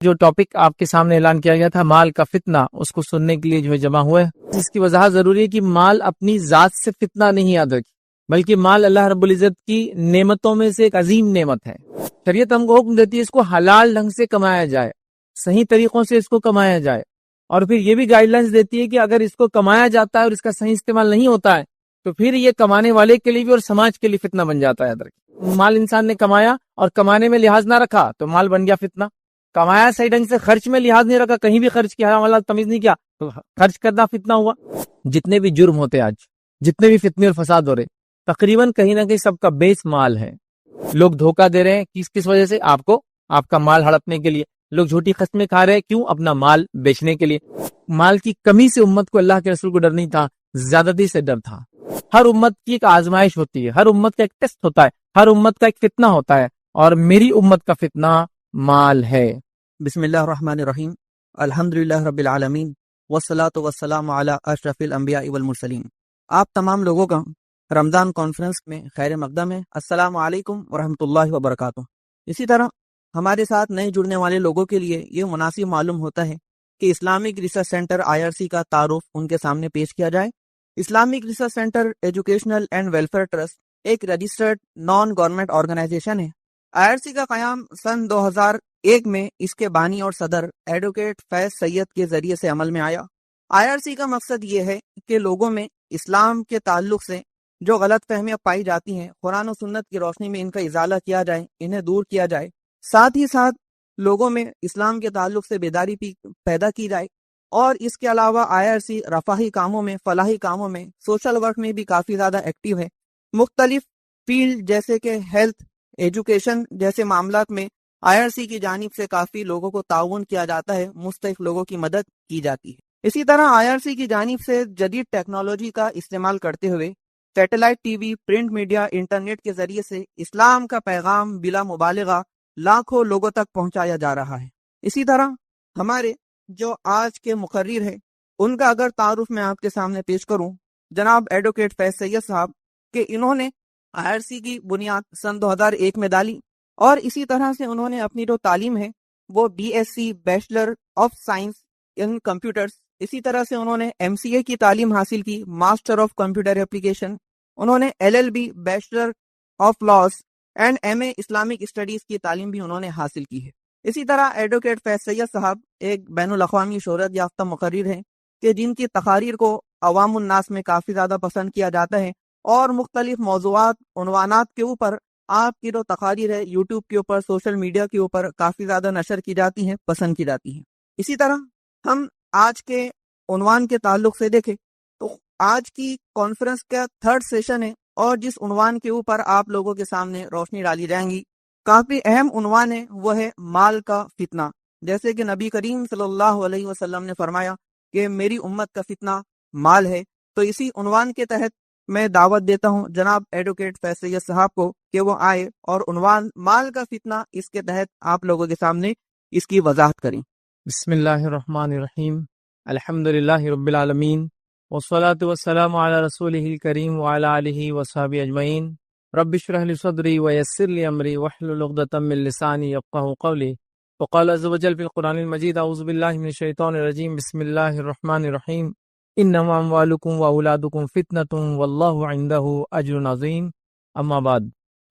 جو ٹاپک آپ کے سامنے اعلان کیا گیا تھا مال کا فتنہ، اس کو سننے کے لیے جمع ہوئے. اس کی وضاحت ضروری ہے کہ مال اپنی ذات سے فتنہ نہیں یاد رکھی، بلکہ مال اللہ رب العزت کی نعمتوں میں سے ایک عظیم نعمت ہے. شریعت ہم کو حکم دیتی ہے اس کو حلال ڈھنگ سے کمایا جائے، صحیح طریقوں سے اس کو کمایا جائے، اور پھر یہ بھی گائیڈ لائنز دیتی ہے کہ اگر اس کو کمایا جاتا ہے اور اس کا صحیح استعمال نہیں ہوتا ہے تو پھر یہ کمانے والے کے لیے بھی اور سماج کے لیے فتنہ بن جاتا ہے. مال انسان نے کمایا اور کمانے میں لحاظ نہ رکھا تو مال بن گیا فتنہ. کمایا صحیح ڈھنگ سے، خرچ میں لحاظ نہیں رکھا، کہیں بھی خرچ کیا، حرام حلال تمیز نہیں کیا تو خرچ کرنا فتنہ ہوا. جتنے بھی جرم ہوتے آج، جتنے بھی فتنے اور فساد ہو رہے، تقریباً کہیں نہ کہیں سب کا بیس مال ہے. لوگ دھوکہ دے رہے ہیں کس وجہ سے؟ آپ کو آپ کا مال ہڑپنے کے لیے. لوگ جھوٹی قسمیں کھا رہے ہیں، کیوں؟ اپنا مال بیچنے کے لیے. مال کی کمی سے امت کو اللہ کے رسول کو ڈر نہیں تھا، زیادتی سے ڈر تھا. ہر امت کی ایک آزمائش ہوتی ہے، ہر امت کا ایک ٹیسٹ ہوتا ہے، ہر امت کا ایک فتنہ ہوتا ہے، اور میری امت کا فتنہ مال ہے. بسم اللہ الرحمن الرحیم. الحمدللہ رب العالمین والصلاة والسلام علی اشرف الانبیاء والمرسلین. آپ تمام لوگوں کا رمضان کانفرنس میں خیر مقدم ہے. السلام علیکم ورحمۃ اللہ وبرکاتہ. اسی طرح ہمارے ساتھ نئے جڑنے والے لوگوں کے لیے یہ مناسب معلوم ہوتا ہے کہ اسلامک ریسرچ سینٹر IRC کا تعارف ان کے سامنے پیش کیا جائے. Islamic research centre educational and welfare trust ایک رجسٹرڈ نان گورنمنٹ آرگنائزیشن ہے. IRC کا قیام سن 2001 میں اس کے بانی اور صدر ایڈوکیٹ فیض سید کے ذریعے سے عمل میں آیا. IRC کا مقصد یہ ہے کہ لوگوں میں اسلام کے تعلق سے جو غلط فہمیاں پائی جاتی ہیں، قرآن و سنت کی روشنی میں ان کا ازالہ کیا جائے، انہیں دور کیا جائے. ساتھ ہی ساتھ لوگوں میں اسلام کے تعلق سے بیداری پیدا کی جائے. اور اس کے علاوہ IRC رفاہی کاموں میں، فلاحی کاموں میں، سوشل ورک میں بھی کافی زیادہ ایکٹیو ہے. مختلف فیلڈ جیسے کہ ہیلتھ، ایجوکیشن جیسے معاملات میں IRC کی جانب سے کافی لوگوں کو تعاون کیا جاتا ہے، مستحق لوگوں کی مدد کی جاتی ہے. اسی طرح IRC کی جانب سے جدید ٹیکنالوجی کا استعمال کرتے ہوئے satellite T V, print media, internet کے ذریعے سے اسلام کا پیغام بلا مبالغہ لاکھوں لوگوں تک پہنچایا جا رہا ہے. اسی طرح ہمارے جو آج کے مقرر ہیں ان کا اگر تعارف میں آپ کے سامنے پیش کروں، جناب ایڈوکیٹ فیض سید صاحب، کہ انہوں نے IRC کی بنیاد سن 2001 میں ڈالی، اور اسی طرح سے انہوں نے اپنی جو تعلیم ہے وہ BSc bachelor of science in computers, اسی طرح سے انہوں نے MCA کی تعلیم حاصل کی، ماسٹر آف کمپیوٹر ایپلیکیشن. انہوں نے LLB bachelor of laws and MA Islamic studies کی تعلیم بھی انہوں نے حاصل کی ہے. اسی طرح ایڈوکیٹ فیض سید صاحب ایک بین الاقوامی شہرت یافتہ مقرر ہیں کہ جن کی تقاریر کو عوام الناس میں کافی زیادہ پسند کیا جاتا ہے، اور مختلف موضوعات، عنوانات کے اوپر آپ کی جو تقاریر ہے یوٹیوب کے اوپر، سوشل میڈیا کے اوپر کافی زیادہ نشر کی جاتی ہیں، پسند کی جاتی ہیں. اسی طرح ہم آج کے عنوان کے تعلق سے دیکھیں تو آج کی کانفرنس کا 3rd سیشن ہے، اور جس عنوان کے اوپر آپ لوگوں کے سامنے روشنی ڈالی جائیں گی کافی اہم عنوان ہے، وہ ہے مال کا فتنہ. جیسے کہ نبی کریم صلی اللہ علیہ وسلم نے فرمایا کہ میری امت کا فتنہ مال ہے. تو اسی عنوان کے تحت میں دعوت دیتا ہوں جناب ایڈوکیٹ فیض سید صاحب کو کہ وہ آئے اور عنوان مال کا فتنہ اس کے تحت آپ لوگوں کے سامنے اس کی وضاحت کریں. بسم اللہ الرحمن الرحیم. الحمدللہ رب العالمین والصلاة والسلام علی رسولہ الکریم وعلی آلہ وصحبہ اجمعین. رب اشرح لی صدری ویسر لی امری واحلل عقدۃ من لسانی یفقہوا قولی. وقال عز وجل فی القرآن المجید اعوذ باللہ من الشیطان الرجیم بسم اللہ الرحمن الرحیم. انما اموالکم واولادکم فتنۃ واللہ عندہ اجر عظیم. اما بعد،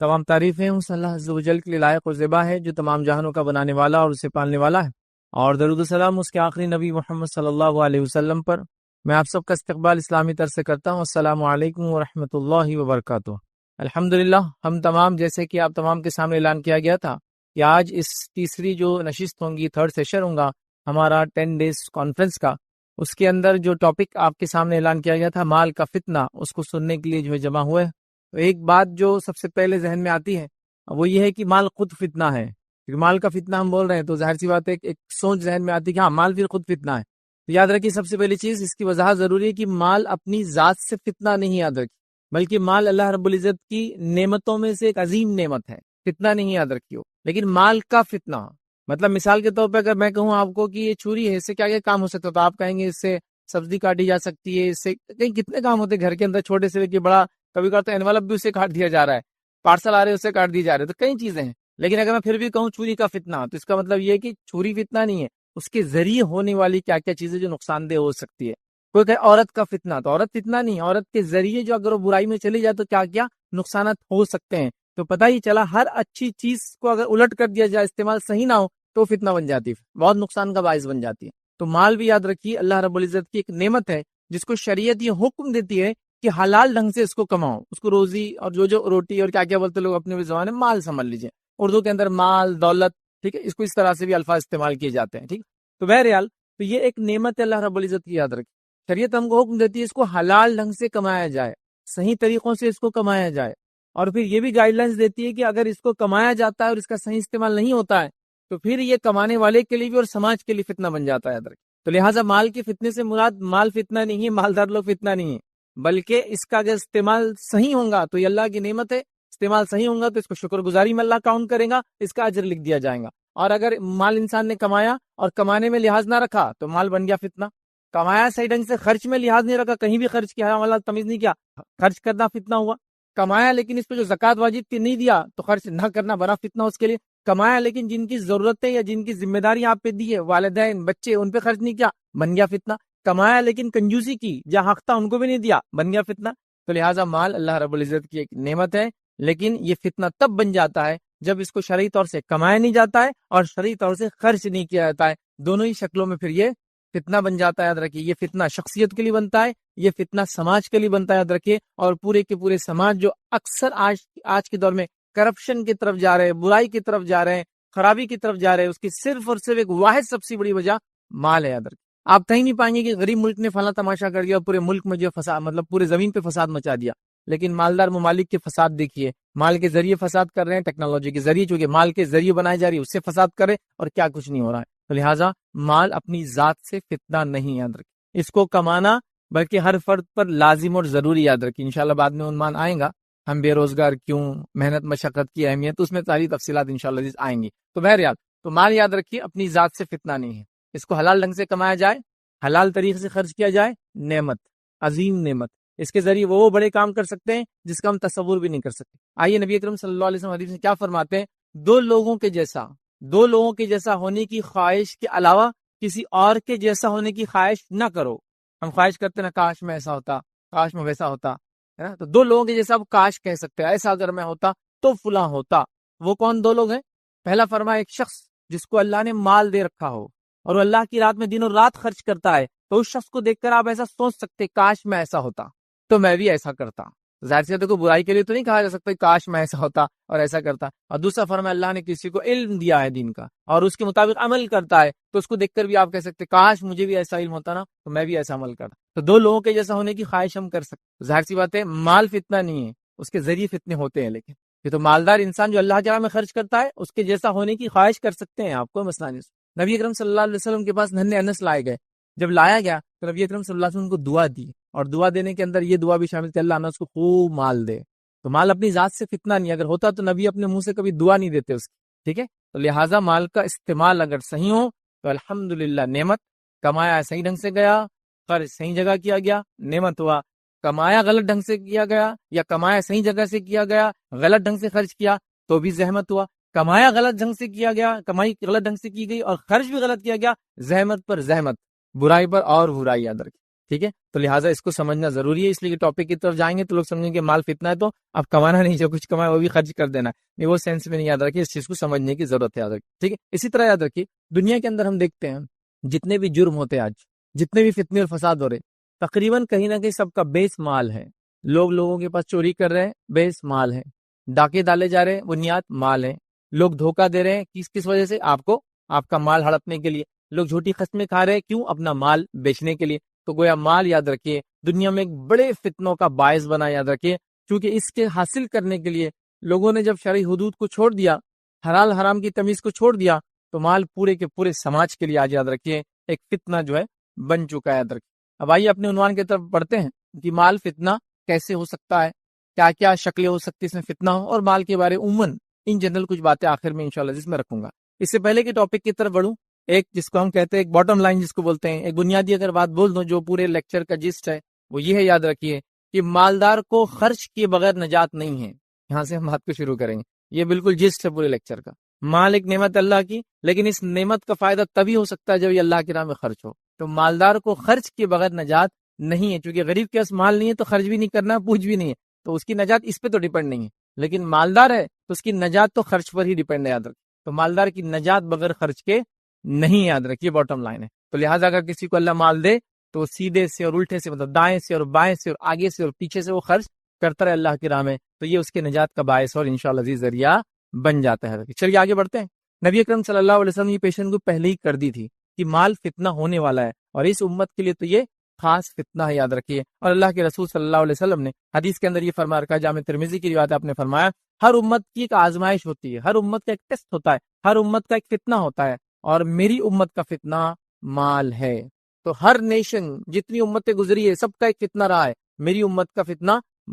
تمام تعریفیں اس اللہ عز وجل کے لیے لائق و زیبا ہے جو تمام جہانوں کا بنانے والا اور اسے پالنے والا ہے، اور درود و سلام اس کے آخری نبی محمد صلی اللہ علیہ وسلم پر. میں آپ سب کا استقبال اسلامی طرز سے کرتا ہوں. السلام علیکم ورحمۃ اللہ وبرکاتہ. الحمدللہ ہم تمام، جیسے کہ آپ تمام کے سامنے اعلان کیا گیا تھا کہ آج اس تیسری جو نشست ہوں گی، 3rd سیشن ہوگا ہمارا 10 ڈیز کانفرنس کا، اس کے اندر جو ٹاپک آپ کے سامنے اعلان کیا گیا تھا مال کا فتنہ، اس کو سننے کے لیے جمع ہوئے. تو ایک بات جو سب سے پہلے ذہن میں آتی ہے وہ یہ ہے کہ مال خود فتنہ ہے. کیونکہ مال کا فتنہ ہم بول رہے ہیں تو ظاہر سی بات ہے ایک سوچ ذہن میں آتی ہے کہ ہاں مال پھر خود فتنہ ہے. تو یاد رکھیے سب سے پہلی چیز اس کی وضاحت ضروری ہے کہ مال اپنی ذات سے فتنہ نہیں یاد رکھی، بلکہ مال اللہ رب العزت کی نعمتوں میں سے ایک عظیم نعمت ہے. فتنہ نہیں یاد رکھیو، لیکن مال کا فتنہ، مطلب مثال کے طور پہ اگر میں کہوں آپ کو کہ یہ چھری ہے، اس سے کیا کیا کام ہو سکتا تو آپ کہیں گے اس سے سبزی کاٹی جا سکتی ہے، اس سے کہیں کتنے کام ہوتے گھر کے اندر، چھوٹے سے لے کے بڑا. کبھی کبھار تو انویلپ بھی اس سے کاٹ دیا جا رہا ہے، پارسل آ رہے ہیں اس سے کاٹ دی جا رہے ہیں. تو کئی چیزیں ہیں. لیکن اگر میں پھر بھی کہوں چھری کا فتنہ، تو اس کا مطلب یہ ہے کہ چھری فتنہ نہیں ہے، اس کے ذریعے ہونے والی کیا کیا چیزیں جو نقصان دہ ہو سکتی ہے۔ کوئی کہے عورت کا فتنہ، تو عورت فتنہ نہیں، عورت کے ذریعے جو اگر وہ برائی میں چلی جائے تو کیا کیا نقصانات ہو سکتے ہیں۔ تو پتہ ہی چلا ہر اچھی چیز کو اگر الٹ کر دیا جائے، استعمال صحیح نہ ہو تو فتنہ بن جاتی ہے، بہت نقصان کا باعث بن جاتی ہے۔ تو مال بھی یاد رکھیے اللہ رب العزت کی ایک نعمت ہے، جس کو شریعت یہ حکم دیتی ہے کہ حلال ڈھنگ سے اس کو کماؤ، اس کو روزی اور جو روٹی اور کیا کیا بولتے لوگ اپنے زبان میں مال سمجھ لیجئے، اردو کے اندر مال دولت، ٹھیک ہے، اس کو اس طرح سے بھی الفاظ استعمال کیے جاتے ہیں، ٹھیک۔ تو بہرحال تو یہ ایک نعمت ہے اللہ رب العزت کی، یاد رکھیے شریعت ہم کو حکم دیتی ہے اس کو حلال ڈھنگ سے کمایا جائے، صحیح طریقوں سے اس کو کمایا جائے، اور پھر یہ بھی گائیڈ لائنز دیتی ہے کہ اگر اس کو کمایا جاتا ہے اور اس کا صحیح استعمال نہیں ہوتا ہے تو پھر یہ کمانے والے کے لیے بھی اور سماج کے لیے فتنہ بن جاتا ہے، یاد رکھیے۔ تو لہٰذا مال کے فتنے سے مراد مال فتنہ نہیں ہے، مالدار لوگ فتنہ نہیں ہے، بلکہ اس کا اگر استعمال صحیح ہوگا تو یہ اللہ کی نعمت ہے، استعمال صحیح ہوگا تو اس کو شکر گزاری میں اللہ کاؤنٹ کرے گا، اس کا اجر لکھ دیا جائے گا۔ اور اگر مال انسان نے کمایا اور کمانے میں لحاظ نہ رکھا تو مال بن گیا فتنہ۔ کمایا صحیح ڈھنگ سے، خرچ میں لحاظ نہیں رکھا، کہیں بھی خرچ کیا ہے، اللہ تمیز نہیں کیا، خرچ کرنا فتنہ ہوا۔ کمایا لیکن اس پہ جو زکوٰۃ واجب تھی نہیں دیا تو خرچ نہ کرنا بڑا فتنہ اس کے لیے۔ کمایا لیکن جن کی ضرورتیں یا جن کی ذمہ داری آپ پہ دی ہے، والدین بچے، ان پہ خرچ نہیں کیا، بن گیا فتنہ۔ کمایا لیکن کنجوسی کی، جہاں حق تھا ان کو بھی نہیں دیا، بن گیا فتنہ۔ تو لہٰذا مال اللہ رب العزت کی ایک نعمت ہے، لیکن یہ فتنہ تب بن جاتا ہے جب اس کو شرعی طور سے کمایا نہیں جاتا ہے اور شرعی طور سے خرچ نہیں کیا جاتا ہے، دونوں ہی شکلوں میں پھر یہ فتنہ بن جاتا ہے، یاد رکھیے۔ یہ فتنہ شخصیت کے لیے بنتا ہے، یہ فتنہ سماج کے لیے بنتا ہے، یاد رکھیے۔ اور پورے کے پورے سماج جو اکثر آج کے دور میں کرپشن کی طرف جا رہے ہیں، برائی کی طرف جا رہے ہیں، خرابی کی طرف جا رہے ہیں، اس کی صرف اور صرف ایک واحد سب سے بڑی وجہ مال ہے، یاد رکھیے۔ آپ کہیں نہیں پائیں گے کہ غریب ملک نے فلاں تماشا کر دیا، پورے ملک میں جو فساد، مطلب پورے زمین پہ فساد مچا دیا، لیکن مالدار ممالک کے فساد دیکھیے، مال کے ذریعے فساد کر رہے ہیں، ٹیکنالوجی کے ذریعے، چونکہ مال کے ذریعے بنائی جا رہی ہے اس سے فساد کرے، اور کیا کچھ نہیں ہو رہا ہے۔ تو لہٰذا مال اپنی ذات سے فتنہ نہیں، یاد رکھیں، اس کو کمانا بلکہ ہر فرد پر لازم اور ضروری، یاد رکھیں۔ انشاءاللہ بعد میں عنوان آئیں گا، ہم بے روزگار کیوں، محنت مشقت کی اہمیت، تو اس میں ساری تفصیلات انشاءاللہ آئیں گی۔ تو بہرحال تو مال یاد رکھیے اپنی ذات سے فتنہ نہیں ہے، اس کو حلال ڈھنگ سے کمایا جائے، حلال طریقے سے خرچ کیا جائے، نعمت، عظیم نعمت، اس کے ذریعے وہ بڑے کام کر سکتے ہیں جس کا ہم تصور بھی نہیں کر سکتے۔ آئیے نبی اکرم صلی اللہ علیہ وسلم حدیث میں کیا فرماتے ہیں، دو لوگوں کے جیسا ہونے کی خواہش کے علاوہ کسی اور کے جیسا ہونے کی خواہش نہ کرو۔ ہم خواہش کرتے نا، کاش میں ایسا ہوتا، کاش میں ویسا ہوتا، ہے نا؟ تو دو لوگوں کے جیسا آپ کاش کہہ سکتے ہیں، ایسا اگر میں ہوتا تو فلاں ہوتا۔ وہ کون دو لوگ ہیں؟ پہلا فرمایا ایک شخص جس کو اللہ نے مال دے رکھا ہو اور وہ اللہ کی رات میں دن اور رات خرچ کرتا ہے، تو اس شخص کو دیکھ کر آپ ایسا سوچ سکتے کاش میں ایسا ہوتا تو میں بھی ایسا کرتا۔ ظاہر سی بات ہے، کوئی برائی کے لیے تو نہیں کہا جا سکتا کاش میں ایسا ہوتا اور ایسا کرتا۔ اور دوسرا فرمایا اللہ نے کسی کو علم دیا ہے دین کا اور اس کے مطابق عمل کرتا ہے، تو اس کو دیکھ کر بھی آپ کہہ سکتے کاش مجھے بھی ایسا علم ہوتا نا تو میں بھی ایسا عمل کرتا۔ تو دو لوگوں کے جیسا ہونے کی خواہش ہم کر سکتے۔ ظاہر سی بات ہے مال فتنہ نہیں ہے، اس کے ذریعے فتنے ہوتے ہیں، لیکن یہ تو مالدار انسان جو اللہ کے راہ میں خرچ کرتا ہے اس کے جیسا ہونے کی خواہش کر سکتے ہیں آپ، کوئی مسئلہ نہیں۔ نبی اکرم صلی اللہ علیہ وسلم کے پاس ننھے انس لائے گئے، جب لایا گیا تو نبی اکرم صلی اللہ علیہ وسلم کو دعا دی، اور دعا دینے کے اندر یہ دعا بھی شامل تھی اللہ انس کو خوب مال دے۔ تو مال اپنی ذات سے فتنہ نہیں، اگر ہوتا تو نبی اپنے منہ سے کبھی دعا نہیں دیتے اس کی، ٹھیک ہے۔ تو لہٰذا مال کا استعمال اگر صحیح ہو تو الحمدللہ نعمت، کمایا صحیح ڈھنگ سے گیا، خرچ صحیح جگہ کیا گیا، نعمت ہوا۔ کمایا غلط ڈھنگ سے کیا گیا یا کمایا صحیح جگہ سے کیا گیا، غلط ڈھنگ سے خرچ کیا تو بھی زحمت ہوا۔ کمایا غلط ڈھنگ سے کیا گیا، کمائی غلط ڈھنگ سے کی گئی اور خرچ بھی غلط کیا گیا، زحمت پر زحمت، برائی پر اور برائی، یاد رکھیں، ٹھیک ہے۔ تو لہٰذا اس کو سمجھنا ضروری ہے، اس لیے کہ ٹاپک کی طرف جائیں گے تو لوگ سمجھیں گے مال فتنہ ہے تو اب کمانا نہیں، جو کچھ کمایا وہ بھی خرچ کر دینا، نہیں، وہ سینس میں نہیں، یاد رکھیے، اس چیز کو سمجھنے کی ضرورت ہے، یاد رکھیے، ٹھیک ہے۔ اسی طرح یاد رکھیے دنیا کے اندر ہم دیکھتے ہیں جتنے بھی جرم ہوتے ہیں آج، جتنے بھی فتنے اور فساد ہو رہے، تقریباً کہیں نہ کہیں سب کا بیس مال ہے۔ لوگوں کے پاس چوری کر رہے ہیں، بیس مال ہے، ڈاکے ڈالے جا رہے ہیں، بنیاد مال ہے، لوگ دھوکہ دے رہے ہیں کس وجہ سے؟ آپ کا مال ہڑپنے کے لیے، لوگ جھوٹی قسمیں کھا رہے ہیں، کیوں؟ اپنا مال بیچنے کے لیے۔ تو گویا مال یاد رکھیے دنیا میں ایک بڑے فتنوں کا باعث بنا، یاد رکھیے، کیونکہ اس کے حاصل کرنے کے لیے لوگوں نے جب شرعی حدود کو چھوڑ دیا، حلال حرام کی تمیز کو چھوڑ دیا، تو مال پورے کے پورے سماج کے لیے آج یاد رکھیے ایک فتنہ جو ہے بن چکا ہے، یاد رکھیے۔ اب آئیے اپنے عنوان کی طرف پڑھتے ہیں کہ مال فتنہ کیسے ہو سکتا ہے، کیا کیا شکلیں ہو سکتی اس میں فتنہ ہو، اور مال کے بارے عموماً ان جنرل کچھ باتیں آخر میں انشاءاللہ جس میں رکھوں گا۔ اس سے پہلے کہ ٹاپک کی طرف بڑھوں، ایک جس کو ہم کہتے ہیں ایک باٹم لائن جس کو بولتے ہیں، ایک بنیادی اگر بات بول دوں جو پورے لیکچر کا جسٹ ہے، وہ یہ ہے، یاد رکھیے کہ مالدار کو خرچ کیے بغیر نجات نہیں ہے۔ یہاں سے ہم بات کو شروع کریں گے۔ یہ بالکل جسٹ ہے پورے لیکچر کا. مال ایک نعمت اللہ کی، لیکن اس نعمت کا فائدہ تبھی ہو سکتا ہے جب یہ اللہ کی راہ میں خرچ ہو. تو مالدار کو خرچ کے بغیر نجات نہیں ہے، چونکہ غریب کے پاس مال نہیں ہے تو خرچ بھی نہیں کرنا، پوچھ بھی نہیں ہے، تو اس کی نجات اس پہ تو ڈیپینڈ نہیں ہے. لیکن مالدار ہے تو اس کی نجات تو خرچ پر ہی ڈیپینڈ ہے، یاد رکھ. تو مالدار کی نجات بغیر خرچ کے نہیں، یاد رکھیے، باٹم لائن ہے. تو لہٰذا اگر کسی کو اللہ مال دے تو سیدھے سے اور الٹے سے، مطلب دائیں سے اور بائیں سے اور آگے سے اور پیچھے سے وہ خرچ کرتا رہے اللہ کی راہ میں، تو یہ اس کے نجات کا باعث اور انشاءاللہ عزیز ذریعہ بن جاتا ہے. چلیے آگے بڑھتے ہیں. نبی اکرم صلی اللہ علیہ وسلم نے یہ پیشن گوئی پہلے ہی کر دی تھی کہ مال فتنہ ہونے والا ہے، اور اس امت کے لیے تو یہ خاص فتنہ ہے، یاد رکھیے. اور اللہ کے رسول صلی اللہ علیہ وسلم نے حدیث کے اندر یہ فرما رکھا، جامع ترمذی کی روایت، آپ نے فرمایا ہر امت کی ایک آزمائش ہوتی ہے، ہر امت کا ایک ٹیسٹ ہوتا ہے، ہر امت کا ایک فتنہ ہوتا ہے، اور میری امت کا فتنہ مال ہے. تو ہر نیشن جتنی امتیں گزری ہے سب کا ایک فتنہ رہا ہے، میری امت کا فتنہ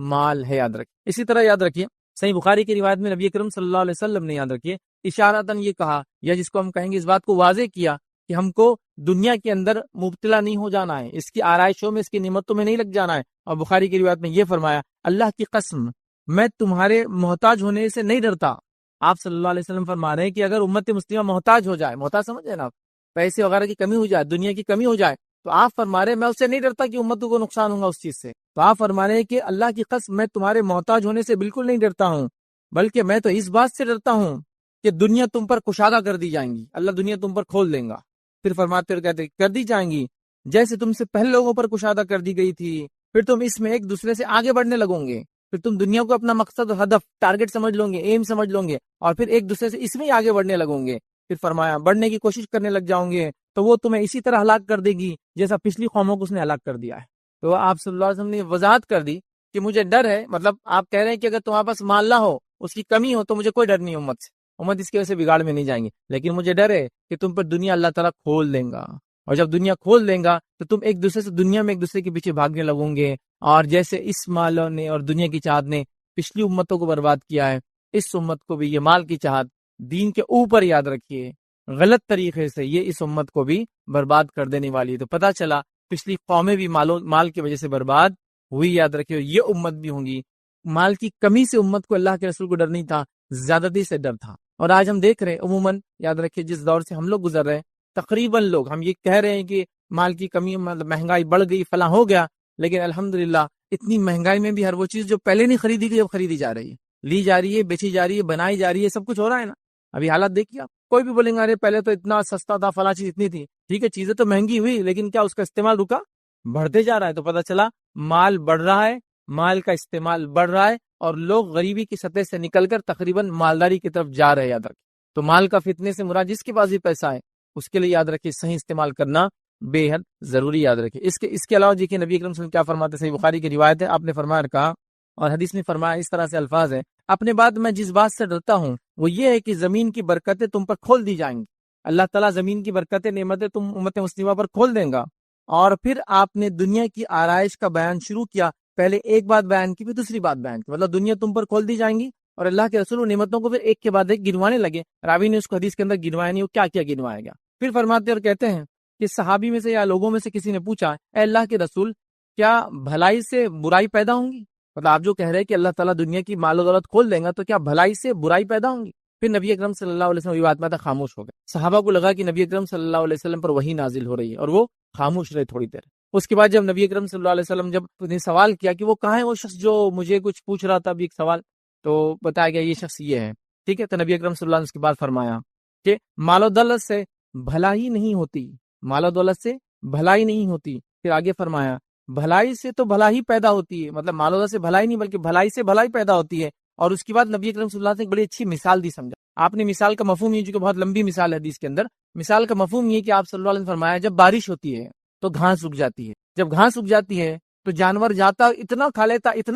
مال ہے، یاد رکھیے. اسی طرح یاد رکھیے صحیح بخاری کی روایت میں نبی اکرم صلی اللہ علیہ وسلم نے، یاد رکھیے، اشارتاً یہ کہا، یا جس کو ہم کہیں گے اس بات کو واضح کیا کہ ہم کو دنیا کے اندر مبتلا نہیں ہو جانا ہے، اس کی آرائشوں میں، اس کی نعمتوں میں نہیں لگ جانا ہے. اور بخاری کی روایت میں یہ فرمایا، اللہ کی قسم میں تمہارے محتاج ہونے سے نہیں ڈرتا. آپ صلی اللہ علیہ وسلم فرما رہے ہیں کہ اگر امت مسلمہ محتاج ہو جائے، محتاج سمجھے نا آپ، پیسے وغیرہ کی کمی ہو جائے، دنیا کی کمی ہو جائے، تو آپ فرما رہے ہیں میں اس سے نہیں ڈرتا کہ امتوں کو نقصان ہوگا اس چیز سے. تو آپ فرما رہے ہیں کہ اللہ کی قسم میں تمہارے محتاج ہونے سے بالکل نہیں ڈرتا ہوں، بلکہ میں تو اس بات سے ڈرتا ہوں کہ دنیا تم پر کشادہ کر دی جائیں گی، اللہ دنیا تم پر کھول دیں گا. پھر فرماتے اور کہتے کر دی جائیں گی جیسے تم سے پہلے لوگوں پر کشادہ کر دی گئی تھی، پھر تم اس میں ایک دوسرے سے آگے بڑھنے لگو گے، پھر تم دنیا کو اپنا مقصد، ہدف، ٹارگٹ سمجھ لو گے، ایم سمجھ لو گے، اور پھر ایک دوسرے سے اس میں آگے بڑھنے لگو گے. پھر فرمایا بڑھنے کی کوشش کرنے لگ جاؤں گے تو وہ تمہیں اسی طرح ہلاک کر دے گی جیسا پچھلی قوموں کو اس نے ہلاک کر دیا ہے. تو آپ صلی اللہ علیہ وسلم نے وضاحت کر دی کہ مجھے ڈر ہے، مطلب آپ کہہ رہے ہیں کہ اگر تمہارے پاس مال نہ ہو، اس کی کمی ہو، تو مجھے کوئی ڈر نہیں امت سے، امت اس کی وجہ سے بگاڑ میں نہیں جائیں گے، لیکن مجھے ڈر ہے کہ تم پر دنیا اللہ تعالیٰ کھول دیں گا، اور جب دنیا کھول دیں گا تو تم ایک دوسرے سے دنیا میں ایک دوسرے کے پیچھے بھاگنے لگوں گے. اور جیسے اس مالوں نے اور دنیا کی چاہت نے پچھلی امتوں کو برباد کیا ہے، اس امت کو بھی یہ مال کی چاہت دین کے اوپر، یاد رکھیے، غلط طریقے سے یہ اس امت کو بھی برباد کر دینے والی ہے. تو پتہ چلا پچھلی قومیں بھی مال کی وجہ سے برباد ہوئی، یاد رکھیے، یہ امت بھی ہوں گی. مال کی کمی سے امت کو اللہ کے رسول کو ڈر نہیں تھا، زیادتی سے ڈر تھا. اور آج ہم دیکھ رہے ہیں عموماً، یاد رکھیے، جس دور سے ہم لوگ گزر رہے ہیں، تقریباً لوگ ہم یہ کہہ رہے ہیں کہ مال کی کمی، مطلب مہنگائی بڑھ گئی، فلاں ہو گیا، لیکن الحمدللہ اتنی مہنگائی میں بھی ہر وہ چیز جو پہلے نہیں خریدی گئی اب خریدی جا رہی ہے، لی جا رہی ہے، بیچی جا رہی ہے، بنائی جا رہی ہے، سب کچھ ہو رہا ہے نا. ابھی حالات دیکھیے آپ، کوئی بھی بولیں گے ارے پہلے تو اتنا سستا تھا، فلاں چیز اتنی تھی، ٹھیک ہے چیزیں تو مہنگی ہوئی، لیکن کیا اس کا استعمال رکا؟ بڑھتے جا رہا ہے. تو پتہ چلا مال بڑھ رہا ہے، مال کا استعمال بڑھ رہا ہے، اور لوگ غریبی کی سطح سے نکل کر تقریباً مالداری کی طرف جا رہے ہیں، یاد رکھیں. تو مال کا فتنے سے مراد جس کے پاس بھی پیسہ ہے اس کے لیے یاد رکھیے صحیح استعمال کرنا بے حد ضروری، یاد رکھیے. اس کے علاوہ دیکھیے نبی اکرم صلی اللہ علیہ وسلم کیا فرماتے ہیں، صحیح بخاری کی روایت ہے، آپ نے فرمایا کہا، اور حدیث میں فرمایا اس طرح سے الفاظ ہے، اپنے بعد میں جس بات سے ڈرتا ہوں وہ یہ ہے کہ زمین کی برکتیں تم پر کھول دی جائیں گی. اللہ تعالیٰ زمین کی برکتیں، نعمتیں تم امت مسلمہ پر کھول دیں گا. اور پھر آپ نے دنیا کی آرائش کا بیان شروع کیا، پہلے ایک بات بیان کی، پھر دوسری بات بیان کی، مطلب دنیا تم پر کھول دی جائیں گی، اور اللہ کے رسول نعمتوں کو پھر ایک کے بعد ایک گنوانے لگے. راوی نے اس کو حدیث کے اندر گنوایا نہیں، وہ کیا کیا گنوایا گیا. پھر فرماتے اور کہتے ہیں کہ صحابی میں سے یا لوگوں میں سے کسی نے پوچھا، اے اللہ کے رسول، کیا بھلائی سے برائی پیدا ہوں گی؟ مطلب آپ جو کہہ رہے ہیں کہ اللہ تعالیٰ دنیا کی مال و دولت کھول دیں گا، تو کیا بھلائی سے برائی پیدا ہوں گی؟ پھر نبی اکرم صلی اللہ علیہ وسلم یہ بات میں تھا خاموش ہو گئے. صحابہ کو لگا کہ نبی اکرم صلی اللہ علیہ وسلم پر وحی نازل ہو رہی ہے، اور وہ خاموش رہے تھوڑی دیر. اس کے بعد جب نبی اکرم صلی اللہ علیہ وسلم جب نے سوال کیا کہ وہ کہاں ہے وہ شخص جو مجھے کچھ پوچھ رہا تھا ابھی ایک سوال، تو بتایا گیا یہ شخص یہ ہے، ٹھیک ہے. تو نبی اکرم صلی اللہ علیہ وسلم اس کے بعد فرمایا کہ مال و دولت سے بھلائی نہیں ہوتی، مال و دولت سے بھلائی نہیں ہوتی. پھر آگے فرمایا بھلائی سے تو بھلائی پیدا ہوتی ہے، مطلب مال و دولت سے بھلائی نہیں بلکہ بھلائی سے بھلائی پیدا ہوتی ہے. اور اس کے بعد نبی اکرم صلی اللہ علیہ وسلم نے ایک بڑی اچھی مثال دی، سمجھا آپ نے. مثال کا مفہوم یہ، جو کہ بہت لمبی مثال ہے حدیث کے اندر، مثال کا مفہوم یہ کہ آپ صلی اللہ علیہ وسلم نے فرمایا جب بارش ہوتی ہے تو گھاس اگ جاتی ہے، جب گھاس اگ جاتی ہے تو جانور جاتا اتنا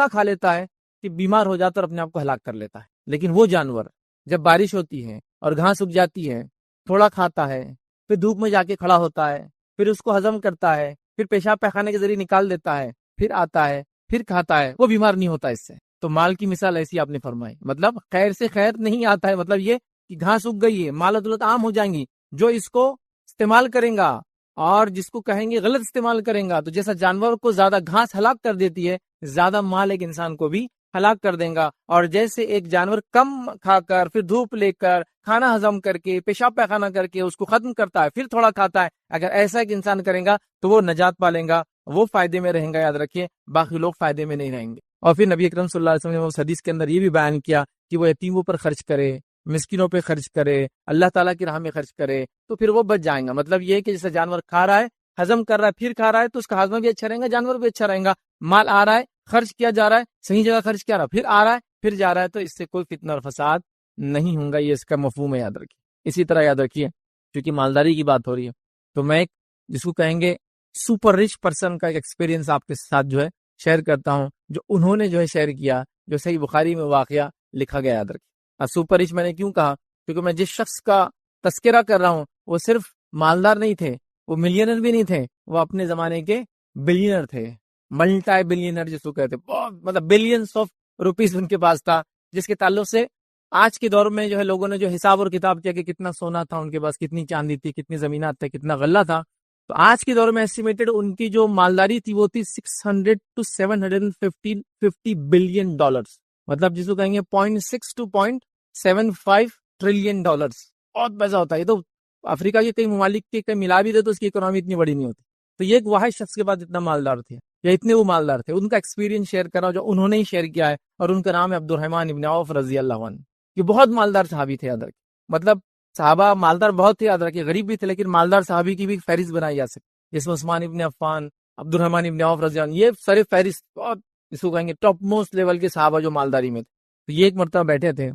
کھا لیتا ہے کہ بیمار ہو جاتا اور اپنے آپ کو ہلاک کر لیتا ہے. لیکن وہ جانور جب بارش ہوتی ہے اور گھاس اگ جاتی ہے، تھوڑا کھاتا ہے، پھر دھوپ میں جا کے کھڑا ہوتا ہے، پھر اس کو ہضم کرتا ہے، پھر پیشاب پیخانے کے ذریعے نکال دیتا ہے، پھر آتا ہے، پھر کھاتا ہے، وہ بیمار نہیں ہوتا اس سے. تو مال کی مثال ایسی آپ نے فرمائی، مطلب خیر سے خیر نہیں آتا ہے، مطلب یہ کہ گھاس اگ گئی ہے، مال و دولت عام ہو جائیں گی، جو اس کو استعمال کریں گا اور جس کو کہیں گے غلط استعمال کریں گا، تو جیسا جانور کو زیادہ گھاس ہلاک کر دیتی ہے، زیادہ مال ایک انسان کو بھی ہلاک کر دیں گا. اور جیسے ایک جانور کم کھا کر پھر دھوپ لے کر کھانا ہضم کر کے پیشاب پیخانہ کر کے اس کو ختم کرتا ہے پھر تھوڑا کھاتا ہے, اگر ایسا ایک انسان کرے گا تو وہ نجات پالے گا, وہ فائدے میں رہیں گا, یاد رکھیے, باقی لوگ فائدے میں نہیں رہیں گے. اور پھر نبی اکرم صلی اللہ علیہ وسلم نے اس حدیث کے اندر یہ بھی بیان کیا کہ وہ یتیموں پر خرچ کرے, مسکینوں پہ خرچ کرے, اللہ تعالیٰ کی راہ میں خرچ کرے, تو پھر وہ بچ جائیں گا. مطلب یہ ہے کہ جیسے جانور کھا رہا ہے, ہضم کر رہا ہے, پھر کھا رہا ہے, تو اس کا ہضم بھی اچھا رہے گا, جانور بھی اچھا رہے گا. مال آ رہا ہے, خرچ کیا جا رہا ہے, صحیح جگہ خرچ کیا رہا ہے, پھر آ رہا ہے, پھر جا رہا ہے, تو اس سے کوئی فتنہ اور فساد نہیں ہوں گا. یہ اس کا مفہوم ہے, یاد رکھیے. اسی طرح یاد رکھیے, کیونکہ مالداری کی بات ہو رہی ہے, تو میں ایک جس کو کہیں گے سپر رچ پرسن کا ایک ایکسپیرینس آپ کے ساتھ جو ہے شیئر کرتا ہوں, جو انہوں نے جو ہے شیئر کیا, جو صحیح بخاری میں واقعہ لکھا گیا, یاد رکھیے. سپر رچ میں نے کیوں کہا, کیونکہ میں جس شخص کا تذکرہ کر رہا ہوں وہ صرف مالدار نہیں تھے, وہ ملینر بھی نہیں تھے, وہ اپنے زمانے کے بلینر تھے, ملٹی بلینر جس کو کہتے, بہت مطلب بلینس آف روپیز ان کے پاس تھا, جس کے تعلق سے آج کے دور میں جو ہے لوگوں نے جو حساب اور کتاب کیا کہ کتنا سونا تھا ان کے پاس, کتنی چاندی تھی, کتنی زمینات تھے, کتنا غلہ تھا. تو آج کے دور میں ایسٹیمیٹڈ ان کی جو مالداری تھی وہ تھی 600 to 750 بلین ڈالرز, مطلب جس کو کہیں گے 0.6 to 0.75 ٹریلین ڈالرز. بہت پیسہ ہوتا ہے. یہ تو افریقہ کے کئی ممالک کے کئی ملا بھی دے تو اس کی اکنامی اتنی بڑی نہیں ہوتی. تو یہ ایک واحد شخص کے پاس اتنا مالدار تھے, یا اتنے وہ مالدار تھے, ان کا ایکسپیرینس شیئر کرا جو انہوں نے ہی شیئر کیا ہے, اور ان کا نام ہے عبد الرحمن ابن عوف رضی اللہ عنہ. یہ بہت مالدار صحابی تھے, یاد رکھیں. مطلب صحابہ مالدار بہت تھے, یاد رکھیں, غریب بھی تھے, لیکن مالدار صحابی کی بھی فہرست بنائی جا سکتی, جس میں عثمان ابن عفان, عبد الرحمن ابن عوف رضی اللہ عنہ, یہ سارے فہرست بہت اس کو کہیں گے ٹاپ موسٹ لیول کے صحابہ جو مالداری میں تھے. تو یہ ایک مرتبہ بیٹھے تھے,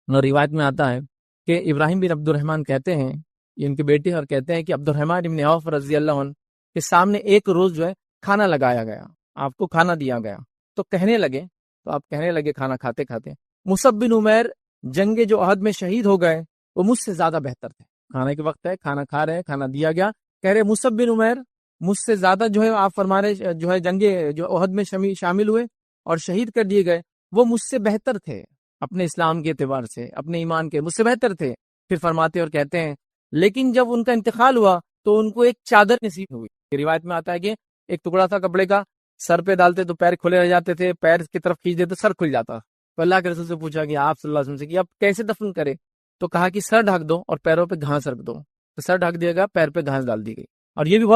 اور روایت میں آتا ہے کہ ابراہیم بن عبد الرحمن کہتے ہیں, یہ ان کے بیٹے, اور کہتے ہیں کہ عبد الرحمن ابن عوف رضی اللہ عنہ کے سامنے ایک روز جو ہے کھانا لگایا گیا, آپ کو کھانا دیا گیا, تو کہنے لگے کھانا کھاتے کھاتے, مصعب بن عمیر جنگ جو احد میں شہید ہو گئے وہ مجھ سے زیادہ بہتر تھے. کھانے کے وقت ہے, کھانا کھا رہے ہیں, کھانا دیا گیا, کہہ رہے مصعب بن عمیر مجھ سے زیادہ جو ہے, آپ فرما رہے جو ہے جنگ جو احد میں شامل ہوئے اور شہید کر دیے گئے, وہ مجھ سے بہتر تھے, اپنے اسلام کے اعتبار سے, اپنے ایمان کے, مجھ سے بہتر تھے. پھر فرماتے اور کہتے ہیں لیکن جب ان کا انتقال ہوا تو ان کو ایک چادر نصیب ہوئی. روایت میں آتا ہے کہ ایک ٹکڑا تھا کپڑے کا, سر پہ ڈالتے تو پیر کھلے رہ جاتے تھے, پیر کی طرف کھینچ دیتے سر کھل جاتا. تو اللہ کے رسول سے پوچھا کہ آپ صلی اللہ علیہ وسلم سے کہ اب کیسے دفن کرے, تو کہا کہ سر ڈھک دو اور پیروں پہ گھاس رکھ دو. تو سر ڈھک دیا گیا, پیر پہ گھاس ڈال دی گئی. اور یہ بھی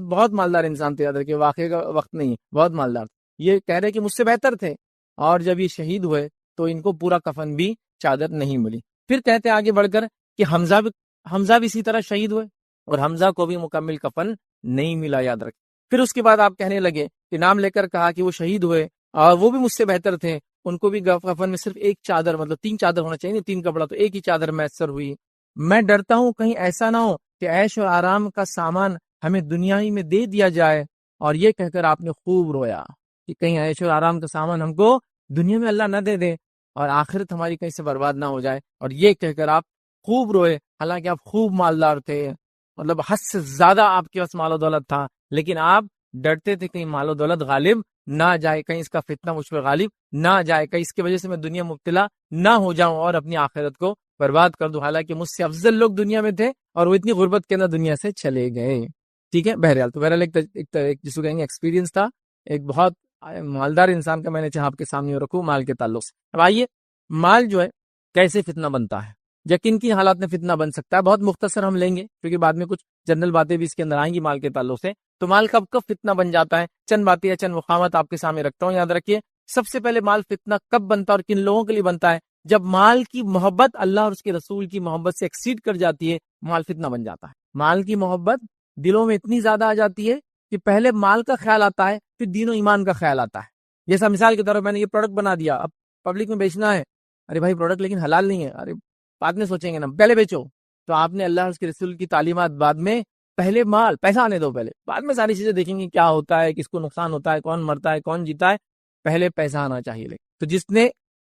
بہت مالدار انسان تھے, یاد رکھیں, واقعے کا وقت نہیں, بہت مالدار. یہ کہہ رہے کہ مجھ سے بہتر تھے, اور جب یہ شہید ہوئے تو ان کو پورا کفن بھی چادر نہیں ملی. پھر کہتے آگے بڑھ کر کہ حمزہ بھی اسی طرح شہید ہوئے, اور حمزہ کو بھی مکمل کفن نہیں ملا, یاد رکھیں. پھر اس کے بعد آپ کہنے لگے کہ نام لے کر کہا کہ وہ شہید ہوئے اور وہ بھی مجھ سے بہتر تھے, ان کو بھی کفن میں صرف ایک چادر, مطلب 3 چادر ہونا چاہیے, 3 کپڑا, تو ایک ہی چادر میسر ہوئی. میں ڈرتا ہوں کہیں ایسا نہ ہو کہ عیش و آرام کا سامان ہمیں دنیا ہی میں دے دیا جائے. اور یہ کہہ کر آپ نے خوب رویا کہ کہیں عیش و آرام کا سامان ہم کو دنیا میں اللہ نہ دے دے اور آخرت ہماری کہیں سے برباد نہ ہو جائے. اور یہ کہہ کر آپ خوب روئے, حالانکہ آپ خوب مالدار تھے, مطلب حد سے زیادہ آپ کے پاس مال و دولت تھا, لیکن آپ ڈرتے تھے کہیں مال و دولت غالب نہ جائے, کہیں اس کا فتنہ مجھ پہ غالب نہ جائے, کہیں اس کی وجہ سے میں دنیا مبتلا نہ ہو جاؤں اور اپنی آخرت کو برباد کر دوں. حالانکہ مجھ سے افضل لوگ دنیا میں تھے اور وہ اتنی غربت کے اندر دنیا سے چلے گئے. ٹھیک ہے, بہرحال تو بہرحال ایک جس کو کہیں گے ایکسپیرینس تھا, ایک بہت مالدار انسان کا میں نے چاہا آپ کے سامنے رکھوں مال کے تعلق سے. اب آئیے, مال جو ہے کیسے فتنہ بنتا ہے, یا کن کی حالات میں فتنہ بن سکتا ہے. بہت مختصر ہم لیں گے کیونکہ بعد میں کچھ جنرل باتیں بھی اس کے اندر آئیں گی مال کے تعلق سے. تو مال کب فتنہ بن جاتا ہے, چند باتیں یا چند مقامات آپ کے سامنے رکھتا ہوں, یاد رکھیے. سب سے پہلے مال فتنہ کب بنتا ہے اور کن لوگوں کے لیے بنتا ہے, جب مال کی محبت اللہ اور اس کے رسول کی محبت سے ایکسیڈ کر جاتی ہے, مال فتنہ بن جاتا ہے. مال کی محبت دلوں میں اتنی زیادہ آ جاتی ہے کہ پہلے مال کا خیال آتا ہے, پھر دین و ایمان کا خیال آتا ہے. جیسا مثال کے طور پر میں نے یہ پروڈکٹ بنا دیا, اب پبلک میں بیچنا ہے, ارے بھائی پروڈکٹ لیکن حلال نہیں ہے, ارے بعد میں سوچیں گے نا, پہلے بیچو. تو آپ نے اللہ اور اس کے رسول کی تعلیمات بعد میں, پہلے مال پیسہ آنے دو, پہلے بعد میں ساری چیزیں دیکھیں گے کیا ہوتا ہے, کس کو نقصان ہوتا ہے, کون مرتا ہے, کون جیتا ہے, پہلے پیسہ آنا چاہیے. تو جس نے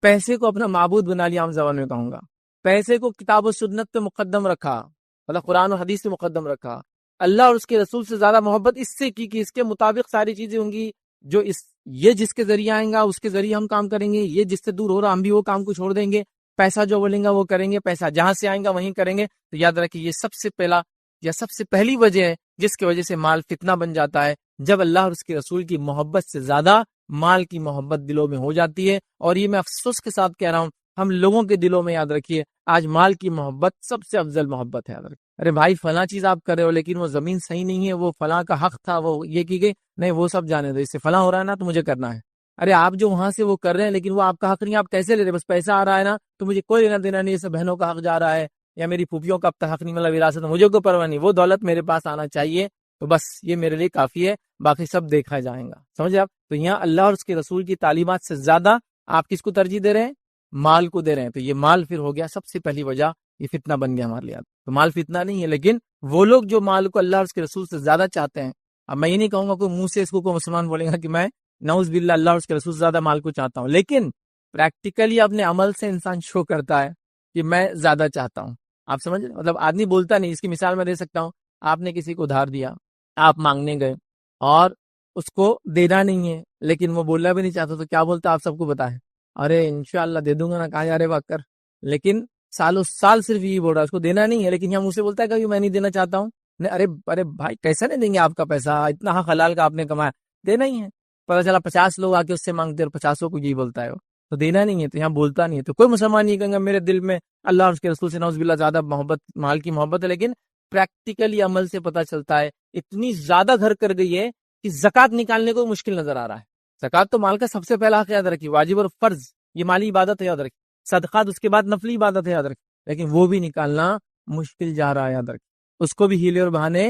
پیسے کو اپنا معبود بنا لیا, عام زبان میں کہوں گا, پیسے کو کتاب و سنت پہ مقدم رکھا, مطلب قرآن و حدیث پہ مقدم رکھا, اللہ اور اس کے رسول سے زیادہ محبت اس سے کی کہ اس کے مطابق ساری چیزیں ہوں گی, جو یہ جس کے ذریعے آئیں گا اس کے ذریعے ہم کام کریں گے, یہ جس سے دور ہو رہا ہم بھی وہ کام کو چھوڑ دیں گے, پیسہ جو بولیں گا وہ کریں گے, پیسہ جہاں سے آئیں گا وہیں کریں گے. تو یاد رکھیے, یہ سب سے پہلا یا سب سے پہلی وجہ ہے جس کی وجہ سے مال فتنہ بن جاتا ہے, جب اللہ اور اس کے رسول کی محبت سے زیادہ مال کی محبت دلوں میں ہو جاتی ہے. اور یہ میں افسوس کے ساتھ کہہ رہا ہوں، ہم لوگوں کے دلوں میں یاد رکھیے آج مال کی محبت سب سے افضل محبت ہے. یاد رکھیے ارے بھائی فلاں چیز آپ کر رہے ہو لیکن وہ زمین صحیح نہیں ہے، وہ فلاں کا حق تھا، وہ یہ کی گئی نہیں، وہ سب جانے دو، اس سے فلاں ہو رہا ہے نا تو مجھے کرنا ہے. ارے آپ جو وہاں سے وہ کر رہے ہیں لیکن وہ آپ کا حق نہیں، آپ کیسے لے رہے؟ بس پیسہ آ رہا ہے نا تو مجھے کوئی لینا دینا نہیں، اسے بہنوں کا حق جا رہا ہے یا میری پھوپھیوں کا اب تک حق نہیں ملا وراثت، مجھے کوئی پرواہ نہیں، وہ دولت میرے پاس آنا چاہیے تو بس یہ میرے لیے کافی ہے، باقی سب دیکھا جائے گا. سمجھے آپ؟ تو یہاں اللہ اور اس کے رسول کی تعلیمات سے زیادہ آپ کس کو ترجیح دے رہے ہیں؟ مال کو دے رہے ہیں. تو یہ مال پھر ہو گیا سب سے پہلی وجہ، یہ فتنہ بن گیا ہمارے لیے. تو مال فتنہ نہیں ہے، لیکن وہ لوگ جو مال کو اللہ اور اس کے رسول سے زیادہ چاہتے ہیں. اب میں یہ نہیں کہوں گا کوئی منہ سے اس کو کوئی مسلمان بولے گا کہ میں نعوذ باللہ اللہ اور اس کے رسول سے زیادہ مال کو چاہتا ہوں، لیکن پریکٹیکلی اپنے عمل سے انسان شو کرتا ہے کہ میں زیادہ چاہتا ہوں. آپ سمجھ رہے؟ مطلب آدمی بولتا نہیں. اس کی مثال میں دے سکتا ہوں. آپ نے کسی کو ادھار دیا، آپ مانگنے گئے اور اس کو دینا نہیں ہے لیکن وہ بولنا بھی نہیں چاہتا تو کیا بولتا آپ سب کو بتائیں؟ ارے انشاءاللہ دے دوں گا نا، کہاں جا رہے بات کر. لیکن سالوں سال صرف یہی بول رہا ہے، اس کو دینا نہیں ہے، لیکن یہاں مجھ سے بولتا ہے کہ میں نہیں دینا چاہتا ہوں. ارے ارے بھائی کیسا نہیں دیں گے آپ کا پیسہ، اتنا حق حلال کا آپ نے کمایا، دینا ہی ہے. پتا چلا 50 لوگ آ کے اس سے مانگتے اور 50 کو یہی بولتا ہے وہ تو دینا نہیں ہے، تو یہاں بولتا نہیں ہے. تو کوئی مسلمان نہیں کہیں گا میرے دل میں اللہ اور اس کے رسول سے نعوذ باللہ زیادہ محبت، مال کی محبت ہے. لیکن پریکٹیکلی عمل سے پتہ چلتا ہے اتنی زیادہ گھر کر گئی ہے کہ زکوٰۃ نکالنے کو مشکل نظر آ رہا ہے. زکوٰۃ تو مال کا سب سے پہلا حق، یاد رکھیے، واجب اور فرض، یہ مالی عبادت ہے، یاد رکھیے. صدقات اس کے بعد نفلی عبادت ہے، یاد رکھیے. لیکن وہ بھی نکالنا مشکل جا رہا ہے، یاد رکھیے. اس کو بھی ہیلے اور بہانے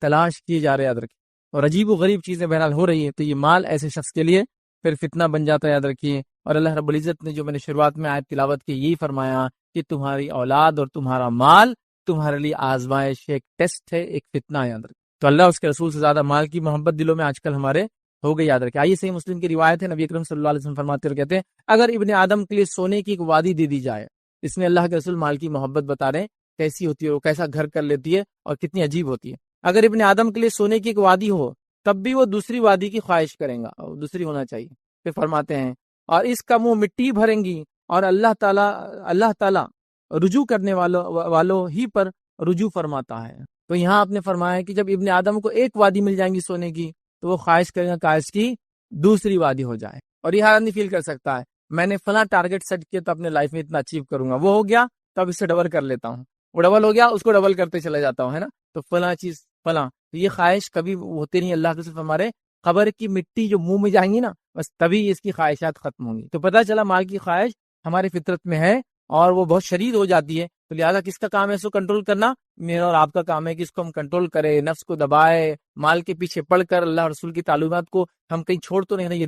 تلاش کیے جا رہے ہیں، یاد رکھیے. اور عجیب و غریب چیزیں بہرحال ہو رہی ہے. تو یہ مال ایسے شخص کے لیے پھر فتنہ بن جاتا ہے، یاد رکھیے. اور اللہ رب العزت نے جو میں نے شروعات میں آیت تلاوت کی یہی فرمایا کہ تمہاری اولاد اور تمہارا مال تمہارے لیے آزمائش، ایک ٹیسٹ ہے، ایک فتنہ ہے، یاد رکھیے. تو اللہ اس کے رسول سے زیادہ مال کی محبت دلوں میں آج کل ہمارے ہو گئی، یاد رکھیں. آئیے صحیح مسلم کی روایت ہے، نبی اکرم صلی اللہ علیہ وسلم فرماتے اور کہتے ہیں اگر ابن آدم کے لیے سونے کی ایک وادی دے دی جائے. اس میں اللہ کے رسول مال کی محبت بتا رہے ہیں کیسی ہوتی ہے، وہ کیسا گھر کر لیتی ہے اور کتنی عجیب ہوتی ہے. اگر ابن آدم کے لیے سونے کی ایک وادی ہو تب بھی وہ دوسری وادی کی خواہش کریں گا، اور دوسری ہونا چاہیے. پھر فرماتے ہیں اور اس کا منہ مٹی بھریں گی اور اللہ تعالیٰ رجوع کرنے والوں ہی پر رجوع فرماتا ہے. تو یہاں آپ نے فرمایا کہ جب ابن آدم کو ایک وادی مل جائیں گی سونے کی تو وہ خواہش کرے گا کاش کی دوسری وادی ہو جائے. اور یہ ہر آدمی فیل کر سکتا ہے میں نے فلاں ٹارگٹ سیٹ کیا تو اپنے لائف میں اتنا اچیو کروں گا، وہ ہو گیا تو اب اس سے ڈبل کر لیتا ہوں، وہ ڈبل ہو گیا اس کو ڈبل کرتے چلے جاتا ہوں، ہے نا. تو فلاں چیز فلاں، یہ خواہش کبھی ہوتے نہیں. اللہ کے صرف ہمارے خبر کی مٹی جو منہ میں جائیں گی نا بس تبھی اس کی خواہشات ختم ہوں گی. تو پتہ چلا مال کی خواہش ہماری فطرت میں ہے اور وہ بہت شدید ہو جاتی ہے. تو لہٰذا کس کا کام ہے اس کو کنٹرول کرنا؟ میرا اور آپ کا کام ہے کہ اس کو ہم کنٹرول کرے، نفس کو دبائے، مال کے پیچھے پڑھ کر اللہ رسول کی تعلیمات کو ہم کہیں چھوڑ تو نہیں، یہ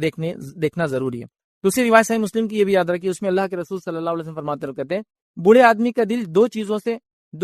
دیکھنا ضروری ہے. دوسری روایت صحیح مسلم کی یہ بھی یاد رکھیے، اس میں اللہ کے رسول صلی اللہ علیہ وسلم فرماتے اور کہتے ہیں بوڑھے آدمی کا دل دو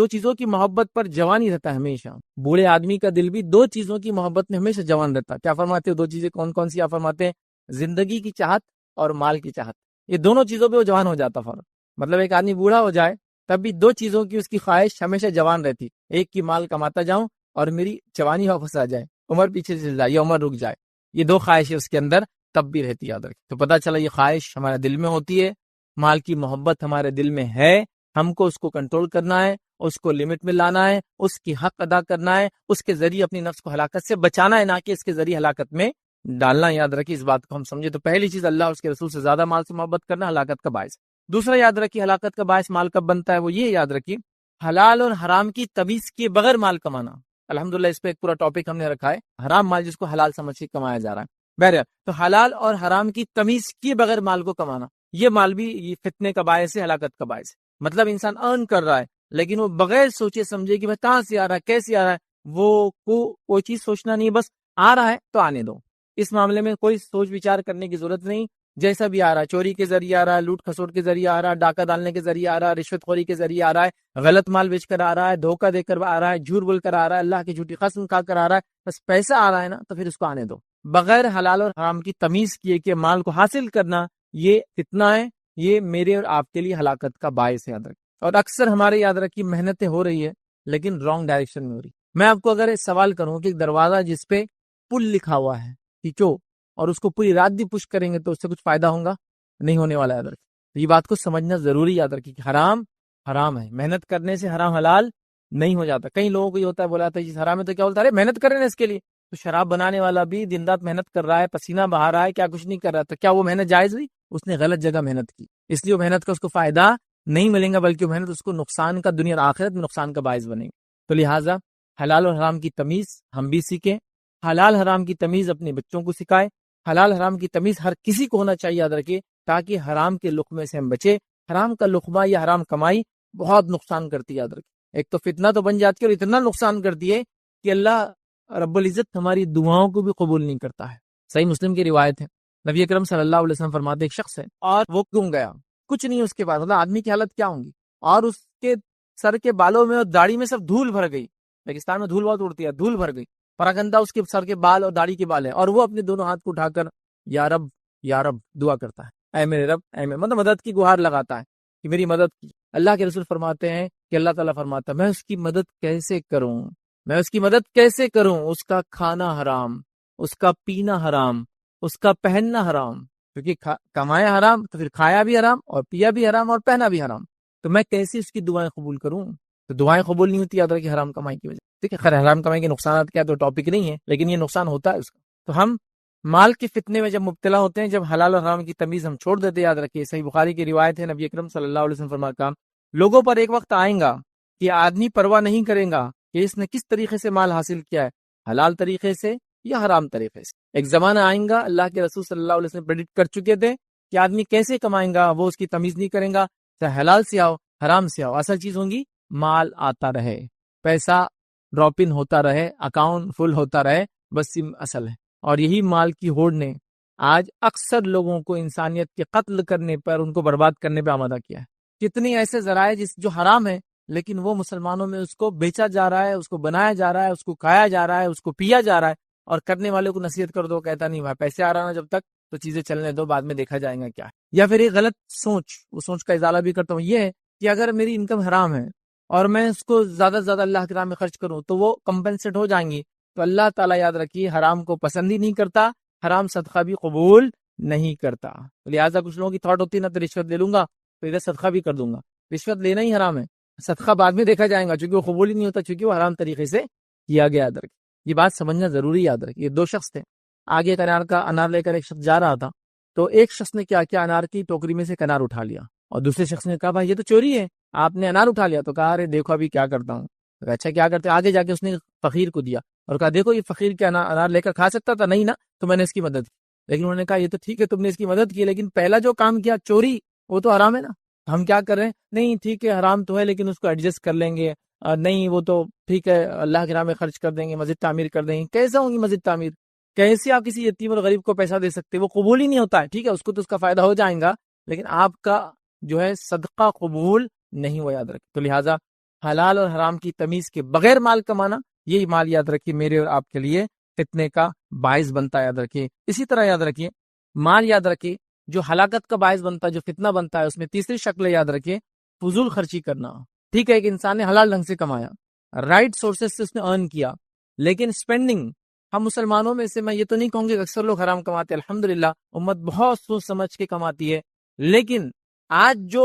چیزوں کی محبت پر جوان ہی رہتا ہے ہمیشہ. بوڑھے آدمی کا دل بھی دو چیزوں کی محبت میں ہمیشہ جوان رہتا ہے. کیا فرماتے ہیں؟ دو چیزیں کون کون سی آپ فرماتے ہیں؟ زندگی کی چاہت اور مال کی چاہت. یہ دونوں چیزوں پہ وہ جوان ہو جاتا فوراً. مطلب ایک آدمی بوڑھا ہو جائے تب بھی دو چیزوں کی اس کی خواہش ہمیشہ جوان رہتی. ایک کی مال کماتا جاؤں اور میری جوانی واپس آ جائے، عمر پیچھے چل جائے یا عمر رک جائے. یہ دو خواہشیں اس کے اندر تب بھی رہتی، یاد رکھیں. تو پتہ چلا یہ خواہش ہمارے دل میں ہوتی ہے، مال کی محبت ہمارے دل میں ہے، ہم کو اس کو کنٹرول کرنا ہے، اس کو لمٹ میں لانا ہے، اس کی حق ادا کرنا ہے، اس کے ذریعے اپنی نفس کو ہلاکت سے بچانا ہے، نہ کہ اس کے ذریعے ہلاکت میں ڈالنا. یاد رکھیے اس بات کو ہم سمجھے. تو پہلی چیز اللہ اور اس کے رسول سے زیادہ مال سے محبت کرنا ہلاکت کا باعث. دوسرا یاد رکھیے ہلاکت کا باعث مال کب بنتا ہے، وہ یہ یاد رکھیے حلال اور حرام کی تمیز کیے بغیر مال کمانا. الحمدللہ اس پہ ایک پورا ٹاپک ہم نے رکھا ہے، حرام مال جس کو حلال سمجھ کے کمایا جا رہا ہے. بہرحال تو حلال اور حرام کی تمیز کیے بغیر مال کو کمانا، یہ مال بھی یہ فتنے کا باعث ہے، ہلاکت کا باعث ہے. مطلب انسان ارن کر رہا ہے لیکن وہ بغیر سوچے سمجھے کہ بھائی کہاں سے آ رہا ہے، کیسے آ رہا ہے، وہ کوئی چیز سوچنا نہیں، بس آ رہا ہے تو آنے دو. اس معاملے میں کوئی سوچ وچار کرنے کی ضرورت نہیں. جیسا بھی آ رہا ہے، چوری کے ذریعے آ رہا ہے، لوٹ کھسوٹ کے ذریعے آ رہا ہے، ڈاکہ ڈالنے کے ذریعے آ رہا ہے، رشوت خوری کے ذریعے آ رہا ہے، غلط مال بیچ کر آ رہا ہے، دھوکہ دے کر آ رہا ہے، جھوٹ بول کر آ رہا ہے، اللہ کی جھوٹی قسم کھا کر آ رہا ہے، بس پیسہ آ رہا ہے نا تو پھر اس کو آنے دو. بغیر حلال اور حرام کی تمیز کیے کہ مال کو حاصل کرنا یہ فتنہ ہے، یہ میرے اور آپ کے لیے ہلاکت کا باعث ہے. یاد رکھیں. اور اکثر ہمارے یاد رکھیے محنتیں ہو رہی ہے لیکن رانگ ڈائریکشن میں ہو رہی. میں آپ کو اگر ایک سوال کروں کہ ایک دروازہ جس پہ پل لکھا ہوا ہے کھینچو اور اس کو پوری رات بھی پش کریں گے تو اس سے کچھ فائدہ ہوگا؟ نہیں ہونے والا. یاد رکھیں. یہ بات کو سمجھنا ضروری. یاد رکھیے کہ حرام حرام ہے، محنت کرنے سے حرام حلال نہیں ہو جاتا. کئی لوگوں کو یہ ہوتا ہے، بولا تھا جس حرام ہے تو کیا بولتا ہے ارے محنت کر رہے ہیں اس کے لیے، تو شراب بنانے والا بھی دن رات محنت کر رہا ہے، پسینہ بہا رہا ہے، کیا کچھ نہیں کر رہا، تو کیا وہ محنت جائز ہوئی؟ اس نے غلط جگہ محنت کی، اس لیے وہ محنت کا اس کو فائدہ نہیں ملے گا، بلکہ وہ محنت اس کو نقصان کا، دنیا اور آخرت میں نقصان کا باعث بنے گی۔ تو لہٰذا حلال اور حرام کی تمیز ہم بھی سیکھیں، حلال حرام کی تمیز اپنے بچوں کو سکھائے، حلال حرام کی تمیز ہر کسی کو ہونا چاہیے، یاد رکھیے، تاکہ حرام کے لقمے سے ہم بچے۔ حرام کا لقمہ یا حرام کمائی بہت نقصان کرتی ہے، یاد رکھیے، ایک تو فتنہ تو بن جاتی ہے اور اتنا نقصان کرتی ہے کہ اللہ رب العزت ہماری دعاؤں کو بھی قبول نہیں کرتا ہے۔ صحیح مسلم کی روایت ہے، نبی اکرم صلی اللہ علیہ وسلم فرماتے ایک شخص ہے اور وہ گم گیا، کچھ نہیں اس کے پاس، مطلب آدمی کی حالت کیا ہوں گی، اور اس کے سر کے بالوں میں اور داڑھی میں سب دھول بھر گئی، پاکستان میں دھول بہت اڑتی ہے، دھول بھر گئی، پراگندہ اس کے سر کے بال اور داڑھی کے بال ہیں، اور وہ اپنے دونوں ہاتھ کو اٹھا کر یا رب دعا کرتا ہے، اے میرے رب، اے میرے، مطلب مدد کی گہار لگاتا ہے کہ میری مدد کی۔ اللہ کے رسول فرماتے ہیں کہ اللہ تعالیٰ فرماتا ہے میں اس کی مدد کیسے کروں، میں اس کی مدد کیسے کروں، اس کا کھانا حرام، اس کا پینا حرام، اس کا پہننا حرام، کیونکہ کمایا حرام تو پھر کھایا بھی حرام اور پیا بھی حرام اور پہنا بھی حرام، تو میں کیسے اس کی دعائیں قبول کروں؟ تو دعائیں قبول نہیں ہوتی، یاد رکھیں، حرام کمائی کی وجہ سے۔ ٹھیک ہے، خیر حرام کمائی کے نقصانات کیا تو ٹاپک نہیں ہے، لیکن یہ نقصان ہوتا ہے اس کا۔ تو ہم مال کے فتنے میں جب مبتلا ہوتے ہیں، جب حلال اور حرام کی تمیز ہم چھوڑ دیتے، یاد رکھیے، صحیح بخاری کی روایت ہے، نبی اکرم صلی اللہ علیہ وسلم فرمایا لوگوں پر ایک وقت آئیں گا کہ آدمی پرواہ نہیں کرے گا کہ اس نے کس طریقے سے مال حاصل کیا ہے، حلال طریقے سے یا حرام طریقے سے۔ ایک زمانہ آئیں گا، اللہ کے رسول صلی اللہ علیہ وسلم پریڈکٹ کر چکے تھے کہ آدمی کیسے کمائیں گا، وہ اس کی تمیز نہیں کرے گا، چاہے حلال سے آؤ حرام سے آؤ، اصل چیز ہوں گی مال آتا رہے، پیسہ ڈراپ ان ہوتا رہے، اکاؤنٹ فل ہوتا رہے، بس اصل ہے۔ اور یہی مال کی ہوڑ نے آج اکثر لوگوں کو انسانیت کے قتل کرنے پر، ان کو برباد کرنے پہ آمادہ کیا ہے۔ کتنی ایسے ذرائع جو حرام ہے لیکن وہ مسلمانوں میں اس کو بیچا جا رہا ہے، اس کو بنایا جا رہا ہے، اس کو کھایا جا رہا ہے، اس کو پیا جا رہا ہے، اور کرنے والے کو نصیحت کر دو، کہتا نہیں بھائی پیسے آ رہا نا جب تک تو چیزیں چلنے دو، بعد میں دیکھا جائے گا کیا ہے۔ یا پھر ایک غلط سوچ، وہ سوچ کا ازالہ بھی کرتا ہوں، یہ ہے کہ اگر میری انکم حرام ہے اور میں اس کو زیادہ سے زیادہ اللہ کے راہ میں خرچ کروں تو وہ کمپنسیٹ ہو جائیں گی، تو اللہ تعالیٰ یاد رکھیے حرام کو پسند ہی نہیں کرتا، حرام صدقہ بھی قبول نہیں کرتا۔ لہٰذا کچھ لوگوں کی تھاٹ ہوتی ہے نا، تو رشوت لے لوں گا تو ادھر صدقہ بھی کر دوں گا، رشوت لینا ہی حرام ہے، صدقہ بعد میں دیکھا جائے گا، چونکہ وہ قبول ہی نہیں ہوتا، چونکہ وہ حرام طریقے سے کیا گیا۔ یاد رکھیے، یہ بات سمجھنا ضروری، یاد رکھیے۔ دو شخص تھے، آگے ایک انار لے کر ایک شخص جا رہا تھا، تو ایک شخص نے کیا کیا، انار کی ٹوکری میں سے ایک انار اٹھا لیا، اور دوسرے شخص نے کہا بھائی یہ تو چوری ہے، آپ نے انار اٹھا لیا، تو کہا ارے دیکھو ابھی کیا کرتا ہوں۔ اچھا کیا کرتے؟ آگے جا کے اس نے فقیر کو دیا اور کہا دیکھو یہ فقیر کے انار لے کر کھا سکتا تھا، نہیں نا، تو میں نے اس کی مدد کی۔ لیکن انہوں نے کہا یہ تو ٹھیک ہے تم نے اس کی مدد کی، لیکن پہلا جو کام کیا چوری، وہ تو حرام ہے نا۔ ہم کیا کر رہے ہیں، نہیں ٹھیک ہے حرام تو ہے لیکن اس کو ایڈجسٹ کر لیں گے، نہیں وہ تو ٹھیک ہے اللہ کے راہ میں خرچ کر دیں گے، مسجد تعمیر کر دیں گے۔ کیسا ہوگی مسجد تعمیر؟ کیسے آپ کسی یتیم اور غریب کو پیسہ دے سکتے؟ وہ قبول ہی نہیں ہوتا ہے، ٹھیک ہے، اس کو تو اس کا فائدہ ہو جائے گا لیکن آپ کا جو ہے صدقہ قبول نہیں ہوا، یاد رکھیں۔ تو لہٰذا حلال اور حرام کی تمیز کے بغیر مال کمانا، یہی مال یاد رکھیے میرے اور آپ کے لیے فتنے کا باعث بنتا ہے، یاد رکھیے۔ اسی طرح یاد رکھیے مال، یاد رکھیے جو ہلاکت کا باعث بنتا ہے، جو فتنہ بنتا ہے، اس میں تیسری شکل یاد رکھیے فضول خرچی کرنا۔ ٹھیک ہے، ایک انسان نے حلال ڈھنگ سے کمایا، رائٹ سورسز سے اس نے ارن کیا، لیکن سپینڈنگ، ہم مسلمانوں میں سے میں یہ تو نہیں کہوں گے کہ اکثر لوگ حرام کماتے ہیں، الحمدللہ امت بہت سوچ سمجھ کے کماتی ہے، لیکن آج جو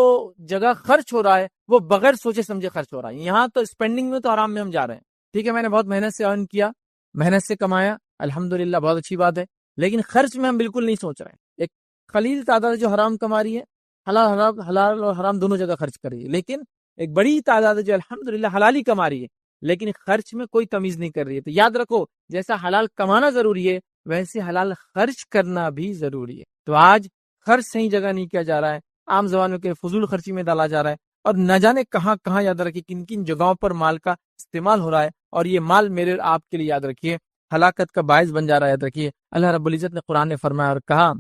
جگہ خرچ ہو رہا ہے وہ بغیر سوچے سمجھے خرچ ہو رہا ہے۔ یہاں تو سپینڈنگ میں تو حرام میں ہم جا رہے ہیں۔ ٹھیک ہے، میں نے بہت محنت سے ارن کیا، محنت سے کمایا، الحمدللہ بہت اچھی بات ہے، لیکن خرچ میں ہم بالکل نہیں سوچ رہے ہیں۔ ایک قلیل تعداد جو حرام کما رہی ہے، حلال اور حرام دونوں جگہ خرچ کر رہی ہے، لیکن ایک بڑی تعداد جو الحمدللہ حلال ہی کما رہی ہے لیکن خرچ میں کوئی تمیز نہیں کر رہی ہے۔ تو یاد رکھو، جیسا حلال کمانا ضروری ہے ویسے حلال خرچ کرنا بھی ضروری ہے۔ تو آج خرچ صحیح جگہ نہیں کیا جا رہا ہے، عام زبانوں کے فضول خرچی میں ڈالا جا رہا ہے، اور نہ جانے کہاں کہاں یاد رکھیے کن کن جگہوں پر مال کا استعمال ہو رہا ہے، اور یہ مال میرے اور آپ کے لیے یاد رکھیے ہلاکت کا باعث بن جا رہا ہے۔ یاد رکھیے اللہ رب العزت نے قرآن نے فرمایا اور کہا،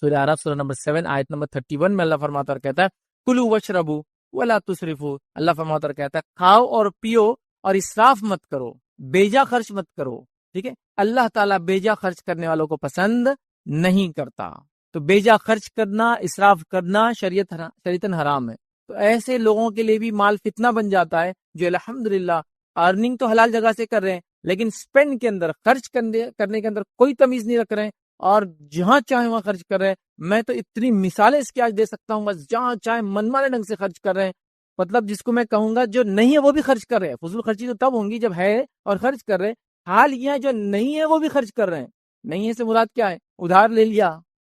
سورہ اعراف سورہ نمبر 7 آیت نمبر 31 میں اللہ فرماتا اور کہتا ہے کلوا واشربوا ولا تسرفوا۔ اللہ فرماتا اور کہتا ہے کھاؤ اور پیو اور اسراف مت کرو، بیجا خرچ مت کرو۔ ٹھیک ہے، اللہ تعالیٰ بیجا خرچ کرنے والوں کو پسند نہیں کرتا، تو بیجا خرچ کرنا، اسراف کرنا شریعتاً حرام ہے۔ تو ایسے لوگوں کے لیے بھی مال فتنہ بن جاتا ہے جو الحمدللہ ارننگ تو حلال جگہ سے کر رہے ہیں لیکن سپینڈ کے اندر، خرچ کرنے کے اندر کوئی تمیز نہیں رکھ رہے ہیں، اور جہاں چاہے وہاں خرچ کر رہے ہیں۔ میں تو اتنی مثالیں اس کی آج دے سکتا ہوں، بس جہاں چاہے من مانے ڈھنگ سے خرچ کر رہے ہیں، مطلب جس کو میں کہوں گا جو نہیں ہے وہ بھی خرچ کر رہے ہیں۔ فضول خرچی تو تب ہوں گی جب ہے اور خرچ کر رہے ہیں، حال یہ ہے جو نہیں ہے وہ بھی خرچ کر رہے ہیں. نہیں ہے سے مراد کیا ہے؟ ادھار لے لیا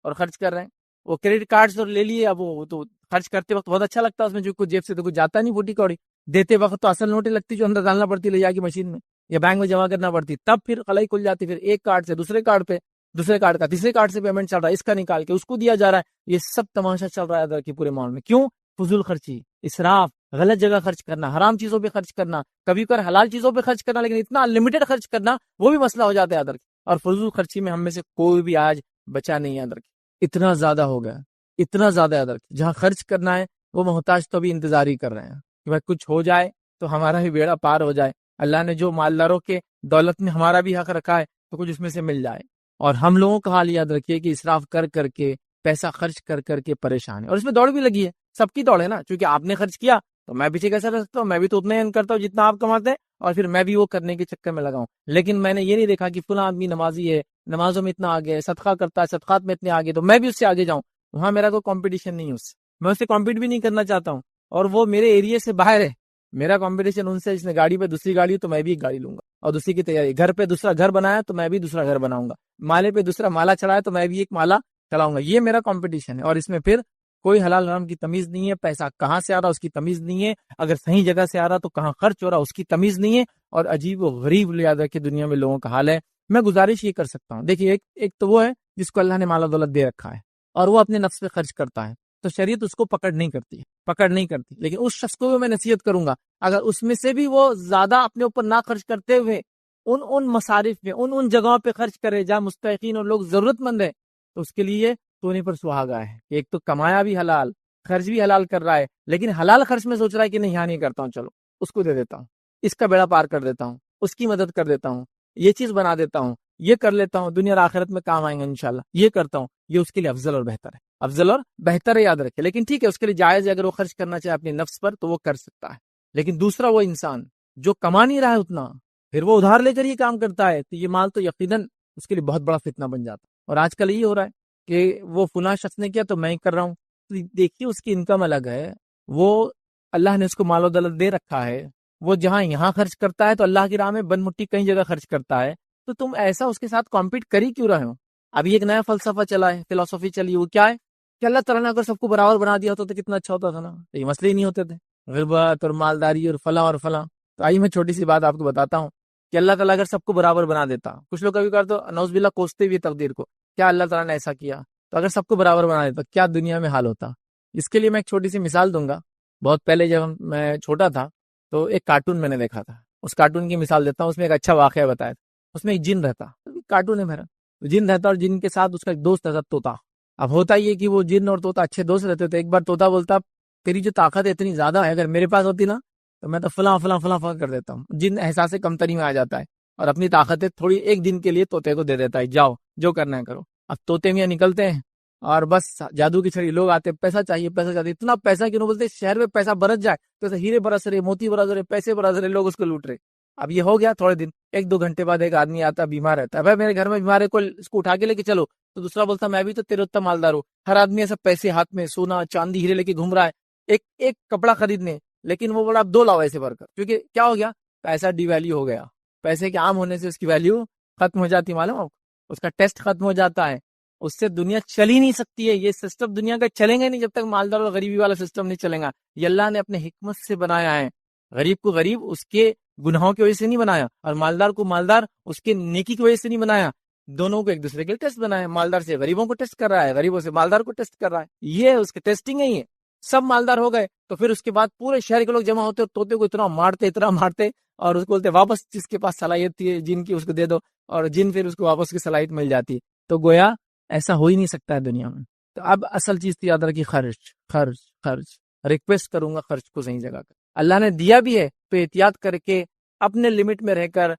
اور خرچ کر رہے ہیں. وہ کریڈٹ کارڈ اور لے لیے، اب وہ تو خرچ کرتے وقت بہت اچھا لگتا ہے، اس میں جو کچھ جیب سے تو کچھ جاتا نہیں پھوٹی کوڑی، دیتے وقت تو اصل نوٹیں لگتی جو اندر ڈالنا پڑتی لے جا کے مشین میں یا بینک میں جمع کرنا پڑتی، تب پھر خلائی کھل جاتی، پھر ایک کارڈ سے دوسرے کارڈ پہ، دوسرے کارڈ کا تیسرے کارڈ سے پیمنٹ چل رہا ہے، اس کا نکال کے اس کو دیا جا رہا ہے. یہ سب تماشا چل رہا ہے ادھر کے پورے ماحول میں. کیوں؟ فضول خرچی، اسراف، غلط جگہ خرچ کرنا، حرام چیزوں پہ خرچ کرنا، کبھی کبھار حلال چیزوں پہ خرچ کرنا، لیکن اتنا انلمیٹڈ خرچ کرنا وہ بھی مسئلہ ہو جاتا ہے ادھر. اور فضول خرچی میں ہم میں سے کوئی بھی آج بچا نہیں ہے ادھر. اتنا زیادہ ہو گیا، اتنا زیادہ ادھر جہاں خرچ کرنا ہے وہ محتاج تو بھی انتظار ہی کر رہے ہیں کہ بھائی کچھ ہو جائے تو ہمارا بھی بیڑا پار ہو جائے. اللہ نے جو مالداروں کے دولت میں ہمارا بھی حق رکھا ہے تو کچھ اس میں سے مل جائے. اور ہم لوگوں کا حال یاد رکھیے کہ اسراف کر کر کے، پیسہ خرچ کر کر کے پریشان ہے. اور اس میں دوڑ بھی لگی ہے، سب کی دوڑ ہے نا، چونکہ آپ نے خرچ کیا تو میں پیچھے کیسے رہ سکتا ہوں؟ میں بھی تو اتنا ہی کرتا ہوں جتنا آپ کماتے ہیں، اور پھر میں بھی وہ کرنے کے چکر میں لگاؤں. لیکن میں نے یہ نہیں دیکھا کہ فلاں آدمی نمازی ہے، نمازوں میں اتنا آگے ہے، صدقہ کرتا ہے، صدقات میں اتنے آگے، تو میں بھی اس سے آگے جاؤں. وہاں میرا کوئی کمپٹیشن نہیں ہے اس سے، میں اس سے کمپیٹ بھی نہیں کرنا چاہتا ہوں، اور وہ میرے ایریے سے باہر ہے. میرا کمپٹیشن ان سے، جس نے گاڑی پہ دوسری گاڑی تو میں بھی ایک گاڑی لوں گا اور دوسری کی تیاری. گھر پہ دوسرا گھر بنایا تو میں بھی دوسرا گھر بناؤں گا. مالے پہ دوسرا مالا چڑھایا تو میں بھی ایک مالا چلاؤں گا. یہ میرا کمپٹیشن ہے، اور اس میں پھر کوئی حلال حرام کی تمیز نہیں ہے. پیسہ کہاں سے آ رہا اس کی تمیز نہیں ہے، اگر صحیح جگہ سے آ رہا تو کہاں خرچ ہو رہا اس کی تمیز نہیں ہے. اور عجیب و غریب یاد رکھے دنیا میں لوگوں کا حال ہے. میں گزارش یہ کر سکتا ہوں، دیکھیے ایک تو وہ ہے جس کو اللہ نے مال و دولت دے رکھا ہے اور وہ اپنے نفس پہ خرچ کرتا ہے، تو شریعت اس کو پکڑ نہیں کرتی. لیکن اس شخص کو بھی میں نصیحت کروں گا، اگر اس میں سے بھی وہ زیادہ اپنے اوپر نہ خرچ کرتے ہوئے ان مصارف میں ان جگہوں پہ خرچ کرے جہاں مستحقین اور لوگ ضرورت مند ہے، تو اس کے لیے سونے پر سہاگا ہے کہ ایک تو کمایا بھی حلال، خرچ بھی حلال کر رہا ہے، لیکن حلال خرچ میں سوچ رہا ہے کہ نہیں یہاں نہیں کرتا ہوں، چلو اس کو دے دیتا ہوں، اس کا بیڑا پار کر دیتا ہوں، اس کی مدد کر دیتا ہوں، یہ چیز بنا دیتا ہوں، یہ کر لیتا ہوں، دنیا اور آخرت میں کام آئیں گے انشاءاللہ، یہ کرتا ہوں. یہ اس کے لیے افضل اور بہتر ہے، یاد رکھے. لیکن ٹھیک ہے، اس کے لیے جائز ہے، اگر وہ خرچ کرنا چاہے اپنے نفس پر تو وہ کر سکتا ہے. لیکن دوسرا وہ انسان جو کما نہیں رہا ہے اتنا، پھر وہ ادھار لے کر یہ کام کرتا ہے، تو یہ مال تو یقیناً اس کے لیے بہت بڑا فتنہ بن جاتا ہے. اور آج کل یہ ہو رہا ہے کہ وہ فلاں شخص نے کیا تو میں ہی کر رہا ہوں. تو دیکھیے اس کی انکم الگ ہے، وہ اللہ نے اس کو مال و دولت دے رکھا ہے، وہ جہاں یہاں خرچ کرتا ہے تو اللہ کی راہ میں بن مٹی کئی جگہ خرچ کرتا ہے. تو تم ایسا اس کے ساتھ کمپیٹ کر ہی کیوں رہے ہو؟ ابھی ایک نیا فلسفہ چلا ہے، فلسفی چلی، وہ کیا ہے کہ اللہ تعالیٰ نے اگر سب کو برابر بنا دیا ہوتا تو کتنا اچھا ہوتا تھا نا، تو یہ مسئلے ہی نہیں ہوتے تھے، غربت اور مالداری اور فلاں اور فلاں. تو آئیے میں چھوٹی سی بات آپ کو بتاتا ہوں کہ اللہ تعالیٰ اگر سب کو برابر بنا دیتا، کچھ لوگ کبھی کبھار تو نعوذ باللہ کوستے بھی تقدیر کو، کیا اللہ تعالیٰ نے ایسا کیا؟ تو اگر سب کو برابر بنا دیتا کیا دنیا میں حال ہوتا؟ اس کے لیے میں ایک چھوٹی سی مثال دوں گا. بہت پہلے جب میں چھوٹا تھا تو ایک کارٹون میں نے دیکھا تھا، اس کارٹون کی مثال دیتا ہوں. اس میں ایک اچھا واقعہ بتایا تھا. اس میں ایک جن رہتا، کارٹون ہے میرا، جن رہتا اور جن کے ساتھ اس کا ایک دوست رہتا طوطا. اب ہوتا یہ کہ وہ جن اور طوطا اچھے دوست رہتے تھے. ایک بار طوطا بولتا تیری جو طاقت ہے اتنی زیادہ ہے، اگر میرے پاس ہوتی نا تو میں تو فلاں فلاں فلاں فلاں کر دیتا ہوں. جن احساس کمتری میں آ جاتا ہے اور اپنی طاقتیں تھوڑی ایک دن کے لیے طوطے کو دے دیتا ہے، جاؤ جو کرنا ہے کرو. اب طوطے میاں نکلتے ہیں اور بس جادو کی چھڑی، لوگ آتے پیسہ چاہیے پیسہ چاہیے، اتنا پیسہ کیوں بولتے شہر میں پیسہ برس جائے تو ہیرے برس رہے، موتی برس رہے، پیسے برس رہے، لوگ اس کو لوٹ رہے. اب یہ ہو گیا تھوڑے دن، ایک دو گھنٹے بعد ایک آدمی آتا بیمار رہتا ہے، بھائی میرے گھر میں بیمار ہے، کوئی اس کو اٹھا کے لے کے چلو. تو دوسرا بولتا میں بھی تو تیرے اتنا مالدار ہوں، ہر آدمی ایسا پیسے ہاتھ میں سونا چاندی ہیرے لے کے گھوم رہا ہے ایک کپڑا خریدنے، لیکن وہ بولا اب دو لاؤ ایسے بھر کر، کیونکہ کیا ہو گیا، پیسہ ڈی ویلیو ہو گیا. پیسے کے عام ہونے سے اس کی ویلیو ختم ہو جاتی، معلوم اس کا ٹیسٹ ختم ہو جاتا ہے، اس سے دنیا چل ہی نہیں سکتی ہے. یہ سسٹم دنیا کا چلیں گے نہیں جب تک مالدار اور غریبی والا سسٹم نہیں چلے گا. یہ اللہ نے اپنے حکمت سے بنایا ہے. غریب کو غریب اس کے گناہوں کی وجہ سے نہیں بنایا، اور مالدار کو مالدار اس کے نیکی کی وجہ سے نہیں بنایا. دونوں کو ایک دوسرے کے ٹیسٹ بنایا. مالدار سے غریبوں کو ٹیسٹ کر رہا ہے، غریبوں سے مالدار کو ٹیسٹ کر رہا ہے. یہ اس کے ٹیسٹنگ ہے. یہ سب مالدار ہو گئے تو پھر اس کے بعد پورے شہر کے لوگ جمع ہوتے اور طوطے کو اتنا مارتے اور اس کو بولتے واپس جس کے پاس صلاحیت تھی جن کی اس کو دے دو، اور جن پھر اس کو واپس کی صلاحیت مل جاتی. تو گویا ایسا ہو ہی نہیں سکتا ہے دنیا میں. تو اب اصل چیز تو یاد رکھی، خرچ. ریکویسٹ کروں گا خرچ کو صحیح جگہ کر. اللہ نے دیا بھی ہے تو احتیاط کر کے اپنے لمٹ میں رہ کر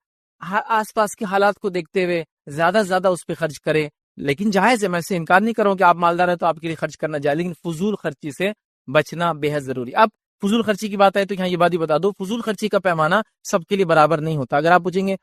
آس پاس کے حالات کو دیکھتے ہوئے زیادہ سے زیادہ اس پہ خرچ کرے. لیکن جائز ہے، میں سے انکار نہیں کروں کہ آپ مالدار ہیں تو آپ کے لیے خرچ کرنا جائے، لیکن فضول خرچی سے بچنا بے حد ضروری. اب فضول خرچی کی بات ہے تو یہاں یہ بات ہی بتا دو، فضول خرچی کا پیمانہ سب کے لیے برابر نہیں ہوتا. اگر آپ پوچھیں گے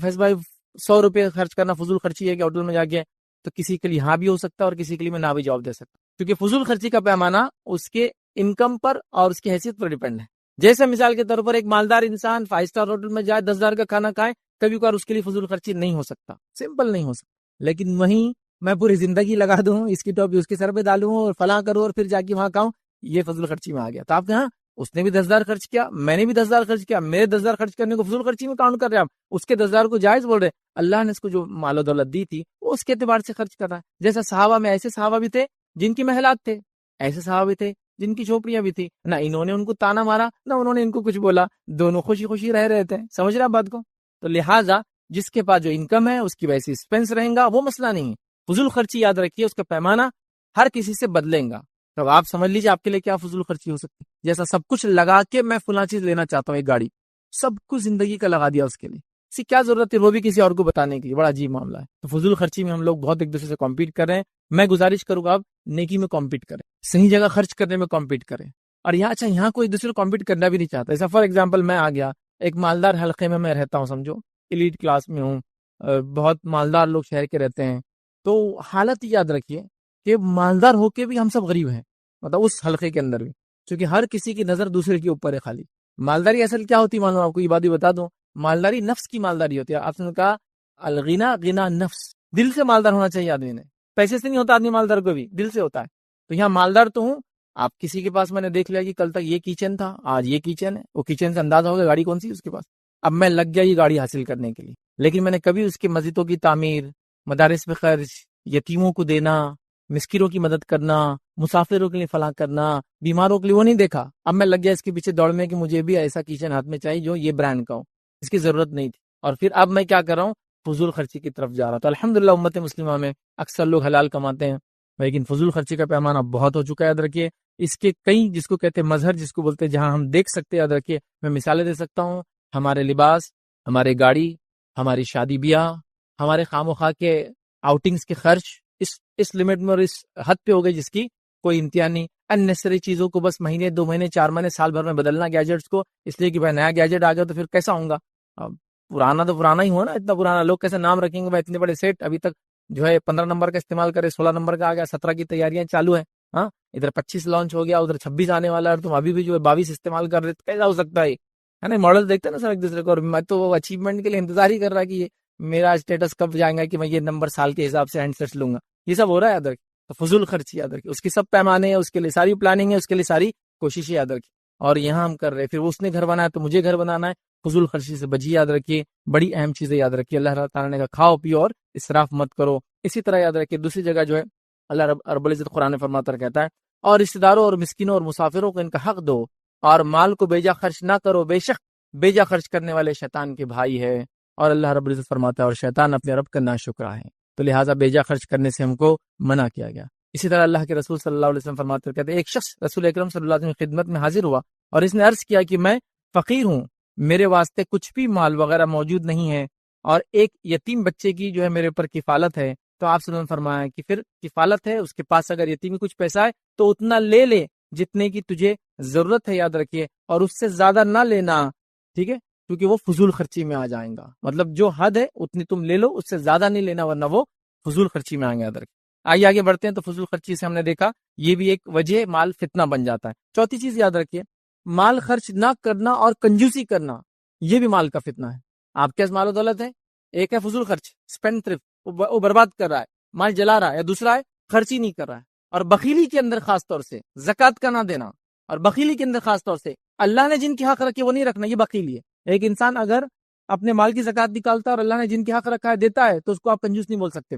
فیض بھائی 100 روپے خرچ کرنا فضول خرچی ہے کہ ہوٹل میں جا کے، تو کسی کے لیے ہاں بھی ہو سکتا ہے اور کسی کے لیے میں نہ بھی جواب دے سکتا، کیونکہ فضول خرچی کا پیمانہ اس کے انکم پر اور اس کی حیثیت پر ڈیپینڈ ہے. جیسے مثال کے طور پر ایک مالدار انسان 5 اسٹار ہوٹل میں جائے 10,000 کا کھانا کھائے، کبھی کبھار اس کے لیے فضول خرچی نہیں ہو سکتا، سمپل نہیں ہو سکتا، لیکن وہیں میں پوری زندگی لگا دوں، اس کی ٹوپی اس کے سر پہ ڈالوں اور فلاں کروں اور پھر جا کے وہاں کھاؤں، یہ فضول خرچی میں آ گیا۔ تو آپ کہاں اس نے بھی 10,000 خرچ کیا، میں نے بھی 10,000 خرچ کیا، میرے 10,000 خرچ کرنے کو فضول خرچی میں کاؤنٹ کر رہے ہیں آپ، اس کے 10,000 کو جائز بول رہے ہیں۔ اللہ نے اس کو جو مال و دولت دی تھی وہ اس کے اعتبار سے خرچ کر رہا ہے۔ جیسا صحابہ میں ایسے صحابہ بھی تھے جن کی محلات تھے، ایسے صحابہ بھی تھے جن کی جھوپڑیاں بھی تھی، نہ انہوں نے ان کو تانا مارا نہ انہوں نے ان کو کچھ بولا، دونوں خوشی خوشی رہ رہے تھے۔ سمجھ رہے آپ بات کو؟ تو لہٰذا جس کے پاس جو انکم ہے اس کی ویسی ایکسپینس رہیں گا، وہ مسئلہ نہیں ہے۔ فضول خرچی یاد رکھیے اس کا پیمانہ ہر کسی سے بدلیں گا۔ تو آپ سمجھ لیجیے آپ کے لیے کیا فضول خرچی ہو سکتی ہے۔ جیسا سب کچھ لگا کے میں فلاں چیز لینا چاہتا ہوں، ایک گاڑی، سب کچھ زندگی کا لگا دیا اس کے لیے، اس کی کیا ضرورت ہے، وہ بھی کسی اور کو بتانے کے لیے، بڑا عجیب معاملہ ہے۔ تو فضول خرچی میں ہم لوگ بہت ایک دوسرے سے کمپیٹ کر رہے ہیں۔ میں گزارش کروں گا آپ نیکی میں کمپیٹ کریں، صحیح جگہ خرچ کرنے میں کمپیٹ کریں۔ اور یہاں اچھا یہاں کوئی دوسرے کو کمپیٹ کرنا بھی نہیں چاہتا۔ ایسا فار ایگزامپل میں آ گیا ایک مالدار حلقے میں رہتا ہوں، سمجھو ایلیٹ کلاس میں ہوں، بہت مالدار لوگ شہر کے رہتے ہیں، تو حالت یاد رکھیے کہ مالدار ہو کے بھی ہم سب غریب ہیں، مطلب اس حلقے کے اندر بھی، کیونکہ ہر کسی کی نظر دوسرے کے اوپر ہے خالی۔ مالداری اصل کیا ہوتی ہے معلوم آپ کو، یہ بات بھی بتا دوں، مالداری نفس کی مالداری ہوتی ہے۔ آپ نے کہا الغنا غنا نفس، دل سے مالدار ہونا چاہیے آدمی نے، پیسے سے نہیں ہوتا آدمی مالدار، کو بھی دل سے ہوتا ہے۔ تو یہاں مالدار تو ہوں، آپ کسی کے پاس میں نے دیکھ لیا کہ کل تک یہ کچن تھا، آج یہ کچن ہے، وہ کچن سے اندازہ ہوگا گاڑی کون سی اس کے پاس، اب میں لگ گیا یہ گاڑی حاصل کرنے کے لیے، لیکن میں نے کبھی اس کی مسجدوں کی تعمیر، مدارس پہ خرچ، یتیموں کو دینا، مسکینوں کی مدد کرنا، مسافروں کے لیے فلاح کرنا، بیماروں کے لیے، وہ نہیں دیکھا۔ اب میں لگ گیا اس کے پیچھے دوڑ میں کہ مجھے بھی ایسا کچن ہاتھ میں چاہیے جو یہ برانڈ کا ہو، اس کی ضرورت نہیں تھی، اور پھر اب میں کیا کر رہا ہوں، فضول خرچی کی طرف جا رہا ہوں۔ تو الحمدللہ امت مسلمہ میں اکثر لوگ حلال کماتے ہیں، لیکن فضول خرچی کا پیمانہ بہت ہو چکا ہے۔ یاد رکھیے اس کے کئی، جس کو کہتے ہیں مظہر، جس کو بولتے ہیں جہاں ہم دیکھ سکتے ہیں، یاد رکھیے میں مثالیں دے سکتا ہوں، ہمارے لباس، ہمارے گاڑی، ہماری شادی بیاہ، ہمارے خام و خواہ کے آؤٹنگز کے خرچ اس لمٹ میں اور اس حد پہ ہو گئی جس کی کوئی انتہا نہیں۔ اننیسری چیزوں کو بس مہینے 2 مہینے 4 مہینے سال بھر میں بدلنا گیجٹس کو، اس لیے کہ بھائی نیا گیجٹ آ گیا تو پھر کیسا ہوں گا، پرانا تو پرانا ہی ہوا نا، اتنا پرانا لوگ کیسے نام رکھیں گے، بھائی اتنے بڑے سیٹ ابھی تک جو ہے 15 نمبر کا استعمال کرے، 16 نمبر کا آ گیا، 17 کی تیاریاں چالو ہیں، ہاں ادھر 25 لانچ ہو گیا، ادھر 26 آنے والا ہے، تم ابھی بھی جو ہے 22 استعمال کر رہے، کیسا ہو سکتا ہے نا؟ ماڈل دیکھتے ہیں نا سر ایک دوسرے کو، اور میں تو وہ اچیومنٹ کے لیے انتظار ہی کر رہا کہ یہ میرا اسٹیٹس کب جائیں گا کہ میں یہ نمبر سال کے حساب سے ہینڈ سیٹس لوں گا، یہ سب ہو رہا ہے یاد رکھیں۔ تو فضول خرچی یاد رکھیں، اس کی سب پیمانے ہیں، اس کے لیے ساری پلاننگ ہے، اس کے لیے ساری کوششیں یاد رکھیں، اور یہاں ہم کر رہے ہیں، پھر اس نے گھر بنایا تو مجھے گھر بنانا ہے، فضول خرچی سے بچیے، یاد رکھیے بڑی اہم چیزیں یاد رکھیے، اللہ تعالیٰ نے کہا کھاؤ پیو اور اسراف مت کرو۔ اسی طرح یاد رکھیے دوسری جگہ جو ہے اللہ رب العزت قرآن فرماتا کہتا ہے، اور رشتہ داروں اور مسکینوں اور مسافروں کو ان کا حق دو، اور مال کو بیجا خرچ نہ کرو، بے شک بیجا خرچ کرنے والے شیطان کے بھائی ہے، اور اللہ رب العزت فرماتا ہے اور شیطان اپنے رب کا ناشکرا ہے، تو لہٰذا بیجا خرچ کرنے سے ہم کو منع کیا گیا۔ اسی طرح اللہ کے رسول صلی اللہ علیہ وسلم فرماتے کہتے ہیں، ایک شخص رسول اکرم صلی اللہ علیہ وسلم کی خدمت میں حاضر ہوا اور اس نے عرض کیا کہ میں فقیر ہوں، میرے واسطے کچھ بھی مال وغیرہ موجود نہیں ہے، اور ایک یتیم بچے کی جو ہے میرے اوپر کفالت ہے، تو آپ صلی اللہ علیہ وسلم فرمایا کہ پھر کفالت ہے، اس کے پاس اگر یتیم کی کچھ پیسہ ہے تو اتنا لے لے جتنے کی تجھے ضرورت ہے، یاد رکھیے، اور اس سے زیادہ نہ لینا، ٹھیک ہے، کیونکہ وہ فضول خرچی میں آ جائیں گا، مطلب جو حد ہے اتنی تم لے لو، اس سے زیادہ نہیں لینا ورنہ وہ فضول خرچی میں آئیں گے، یاد رکھیے۔ آئیے آگے بڑھتے ہیں۔ تو فضول خرچی سے ہم نے دیکھا یہ بھی ایک وجہ مال فتنہ بن جاتا ہے۔ چوتھی چیز یاد رکھیے، مال خرچ نہ کرنا اور کنجوسی کرنا، یہ بھی مال کا فتنہ ہے۔ آپ کے پاس مال و دولت ہے، ایک ہے فضول خرچ، اسپینڈ تھرفٹ، وہ برباد کر رہا ہے، مال جلا رہا ہے، یا دوسرا ہے خرچ ہی نہیں کر رہا ہے، اور بخیلی کے اندر خاص طور سے زکوٰۃ کا نہ دینا، اور بخیلی کے اندر خاص طور سے اللہ نے جن کی حق رکھی وہ نہیں رکھنا، یہ بخیلی ہے۔ ایک انسان اگر اپنے مال کی زکوٰۃ نکالتا ہے اور اللہ نے جن کی حق رکھا ہے دیتا ہے تو اس کو آپ کنجوس نہیں بول سکتے،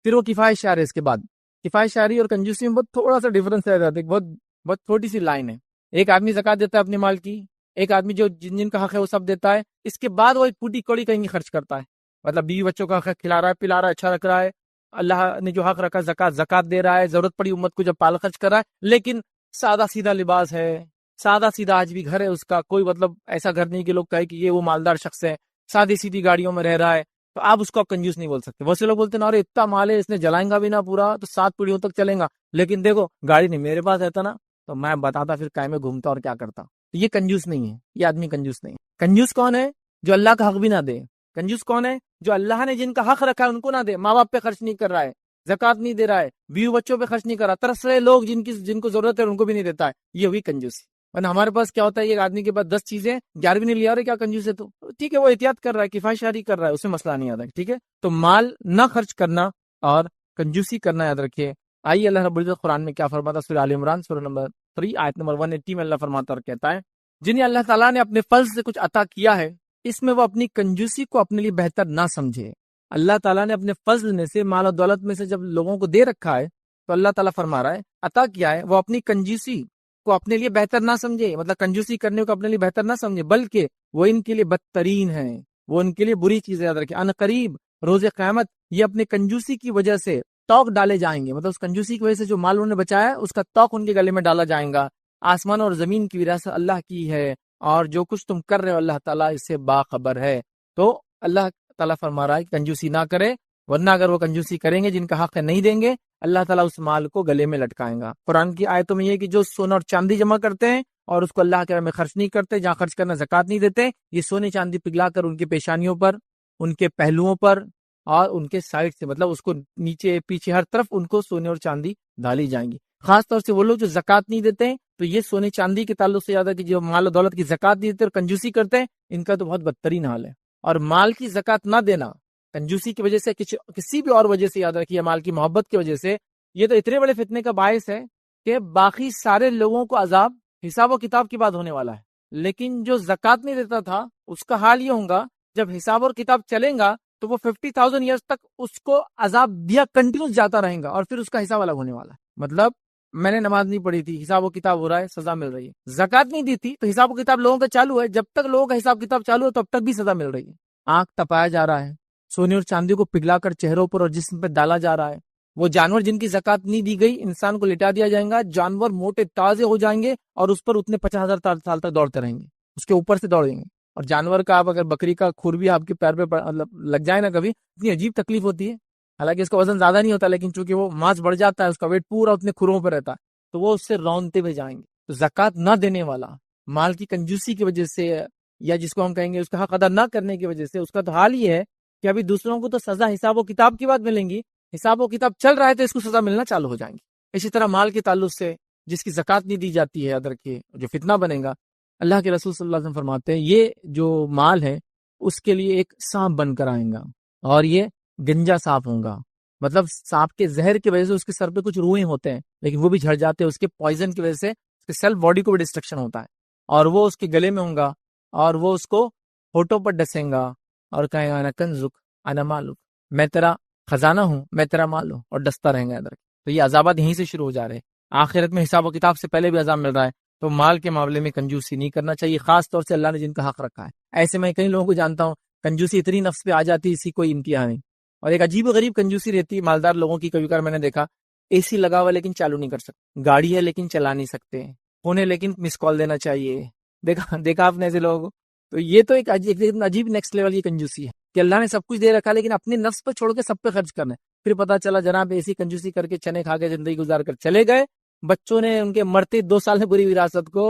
پھر وہ کفایت شعر ہے۔ اس کے بعد کفایت شعری اور کنجوسی میں بہت تھوڑا سا ڈفرنس رہ جاتا ہے، بہت چھوٹی سی لائن ہے۔ ایک آدمی زکوٰۃ دیتا ہے اپنے مال کی، ایک آدمی جو جن کا حق ہے وہ سب دیتا ہے، اس کے بعد وہ ایک پوٹی کوڑی کہیں خرچ کرتا ہے، مطلب بیوی بچوں کا حق کھلا رہا ہے، پلا رہا ہے، اچھا رکھ رہا ہے، اللہ نے جو حق رکھا زکوٰۃ دے رہا ہے، ضرورت پڑی امت کو جب پال خرچ کر رہا ہے، لیکن سادہ سیدھا لباس ہے، سادہ سیدھا آج بھی گھر ہے اس کا، کوئی مطلب ایسا گھر نہیں کہ لوگ کہے کہ یہ وہ مالدار شخص ہے، سادی سیدھی گاڑیوں میں رہ رہا ہے، تو آپ اس کو کنجوس نہیں بول سکتے۔ بہت سے لوگ بولتے ہیں ارے اتنا مال ہے، اس نے جلائیں گا بھی نہ پورا تو 7 پیڑھیوں تک چلیں گا، لیکن دیکھو گاڑی نہیں، میرے پاس رہتا نا تو میں بتاتا پھر کائے میں گھومتا اور کیا کرتا۔ تو یہ کنجوس نہیں ہے، یہ آدمی کنجوس نہیں ہے۔ کنجوس کون ہے؟ جو اللہ کا حق بھی نہ دے۔ کنجوس کون ہے؟ جو اللہ نے جن کا حق رکھا ہے ان کو نہ دے، ماں باپ پہ خرچ نہیں کر رہا ہے، زکوٰۃ نہیں دے رہا ہے، بیوی بچوں پہ خرچ نہیں کر رہا، ترس رہے لوگ جن کو ضرورت ہے ان کو بھی نہیں دیتا ہے، یہ ہوئی کنجوسی۔ ورنہ ہمارے پاس کیا ہوتا ہے، ایک آدمی کے پاس 10 چیزیں، 11ویں نہیں لیا، کیا کنجوس ہے تو ٹھیک ہے، وہ احتیاط کر رہا ہے، کفایت شاری کر رہا ہے، اسے مسئلہ نہیں آتا، ٹھیک ہے۔ تو مال نہ خرچ کرنا اور کنجوسی کرنا یاد رکھیے۔ آئیے اللہ رب العزت قرآن میں کیا فرماتا ہے، سورہ آل عمران سورہ نمبر 3 آیت نمبر 180 میں اللہ فرماتا اور کہتا ہے، جنہیں اللہ تعالیٰ نے اپنے فضل سے کچھ عطا کیا ہے، اس میں وہ اپنی کنجوسی کو اپنے لیے بہتر نہ سمجھے۔ اللہ تعالیٰ نے اپنے فضل میں سے، مال و دولت میں سے جب لوگوں کو دے رکھا ہے، تو اللہ تعالیٰ فرما رہا ہے عطا کیا ہے، وہ اپنی کنجوسی کو اپنے لیے بہتر نہ سمجھے، مطلب کنجوسی کرنے کو اپنے لیے بہتر نہ سمجھے، بلکہ وہ ان کے لیے بدترین ہے، وہ ان کے لیے بری چیز یاد رکھے۔ ان قریب روز قیامت یہ اپنے کنجوسی کی وجہ سے توق ڈالے جائیں گے، مطلب اس کنجوسی کی وجہ سے جو مال انہوں نے بچایا ہے اس کا توق ان کے گلے میں ڈالا جائے گا۔ آسمان اور زمین کی وراثت اللہ کی ہے، اور جو کچھ تم کر رہے ہو اللہ تعالیٰ اس سے باخبر ہے۔ تو اللہ تعالیٰ فرما رہا ہے کہ کنجوسی نہ کرے، ورنہ اگر وہ کنجوسی کریں گے، جن کا حق نہیں دیں گے، اللہ تعالیٰ اس مال کو گلے میں لٹکائیں گا۔ قرآن کی آیتوں میں یہ کہ جو سونا اور چاندی جمع کرتے ہیں اور اس کو اللہ کے راہ میں خرچ نہیں کرتے، جہاں خرچ کرنا زکوٰۃ نہیں دیتے، یہ سونے چاندی پگھلا کر ان کی پیشانیوں پر، ان کے پہلوؤں پر اور ان کے سائڈ سے، مطلب اس کو نیچے پیچھے ہر طرف ان کو سونے اور چاندی ڈالی جائیں گی۔ خاص طور سے وہ لوگ جو زکوٰۃ نہیں دیتے ہیں، تو یہ سونے چاندی کے تعلق سے زیادہ کہ جو مال و دولت کی زکوٰۃ نہیں دیتے اور کنجوسی کرتے ہیں، ان کا تو بہت بدترین حال ہے۔ اور مال کی زکوٰۃ نہ دینا کنجوسی کی وجہ سے، کسی بھی اور وجہ سے، یاد رکھیے مال کی محبت کی وجہ سے، یہ تو اتنے بڑے فتنے کا باعث ہے کہ باقی سارے لوگوں کو عذاب حساب و کتاب کی بات ہونے والا ہے۔ لیکن جو زکوٰۃ نہیں دیتا تھا اس کا حال یہ ہوگا، جب حساب اور کتاب چلیں گا تو وہ 50,000 ایئرز تک اس کو عذاب دیا کنٹینیوس جاتا رہے گا، اور پھر اس کا حساب الگ ہونے والا ہے۔ مطلب میں نے نماز نہیں پڑھی تھی، حساب و کتاب ہو رہا ہے، سزا مل رہی ہے۔ زکوٰۃ نہیں دی تھی تو حساب و کتاب لوگوں کا چالو ہے، جب تک لوگوں کا حساب کتاب چالو ہے تب تک بھی سزا مل رہی ہے۔ آنکھ تپایا جا رہا ہے، سونے اور چاندی کو پگھلا کر چہروں پر اور جسم پہ ڈالا جا رہا ہے۔ وہ جانور جن کی زکوٰۃ نہیں دی گئی، انسان کو لٹا دیا جائے گا، جانور موٹے تازے ہو جائیں گے اور اس پر اتنے 50,000 سال تک دوڑتے رہیں گے، اس کے اوپر سے دوڑیں گے۔ اور جانور کا آپ اگر بکری کا کھر بھی آپ کے پیر پہ لگ جائے نا کبھی، اتنی عجیب تکلیف ہوتی ہے، حالانکہ اس کا وزن زیادہ نہیں ہوتا، لیکن چونکہ وہ ماس بڑھ جاتا ہے، اس کا ویٹ پورا اتنے کھروں پہ رہتا ہے، تو وہ اس سے رونتے ہوئے جائیں گے۔ تو زکوٰۃ نہ دینے والا مال کی کنجوسی کی وجہ سے، یا جس کو ہم کہیں گے اس کا حق ادا نہ کرنے کی وجہ سے، اس کا تو حال یہ ہے کہ ابھی دوسروں کو تو سزا حساب و کتاب کی بات ملیں گی، حساب و کتاب چل رہا ہے تو اس کو سزا ملنا چالو ہو جائیں گی۔ اسی طرح مال کے تعلق سے جس کی زکوٰۃ نہیں دی جاتی ہے، یاد رکھیے جو فتنہ بنے گا، اللہ کے رسول صلی اللہ علیہ وسلم فرماتے ہیں یہ جو مال ہے اس کے لیے ایک سانپ بن کر آئیں گا، اور یہ گنجا سانپ ہوگا، مطلب سانپ کے زہر کی وجہ سے اس کے سر پہ کچھ روئیں ہوتے ہیں لیکن وہ بھی جھڑ جاتے ہیں، اس کے پوائزن کی وجہ سے اس کے سیل باڈی کو بھی ڈسٹرکشن ہوتا ہے، اور وہ اس کے گلے میں ہوں گا، اور وہ اس کو ہونٹوں پر ڈسیں گا اور کہے گا انا کنزک انا مالک، میں تیرا خزانہ ہوں، میں تیرا مال ہوں، اور ڈستا رہیں گا ادھر۔ تو یہ عذابات یہیں سے شروع ہو جا رہے ہیں، آخرت میں حساب و کتاب سے پہلے بھی عذاب مل رہا ہے۔ تو مال کے معاملے میں کنجوسی نہیں کرنا چاہیے، خاص طور سے اللہ نے جن کا حق رکھا ہے۔ ایسے میں کئی لوگوں کو جانتا ہوں کنجوسی اتنی نفس پہ آ جاتی ہے، اسی کوئی انتہا نہیں، اور ایک عجیب و غریب کنجوسی رہتی ہے مالدار لوگوں کی۔ کبھی کبھار میں نے دیکھا اے سی لگا ہوا لیکن چالو نہیں کر سکتے، گاڑی ہے لیکن چلا نہیں سکتے، فون ہے لیکن مس کال دینا چاہیے، دیکھا آپ نے ایسے لوگوں کو؟ تو یہ تو ایک عجیب نیکسٹ لیول کی کنجوسی ہے کہ اللہ نے سب کچھ دے رکھا لیکن اپنے نفس پہ چھوڑ کے سب پہ خرچ کرنا ہے۔ پھر پتا چلا جناب ایسی کنجوسی کر کے چنے کھا کے زندگی گزار کر چلے گئے، بچوں نے ان کے مرتے 2 سال میں پوری وراثت کو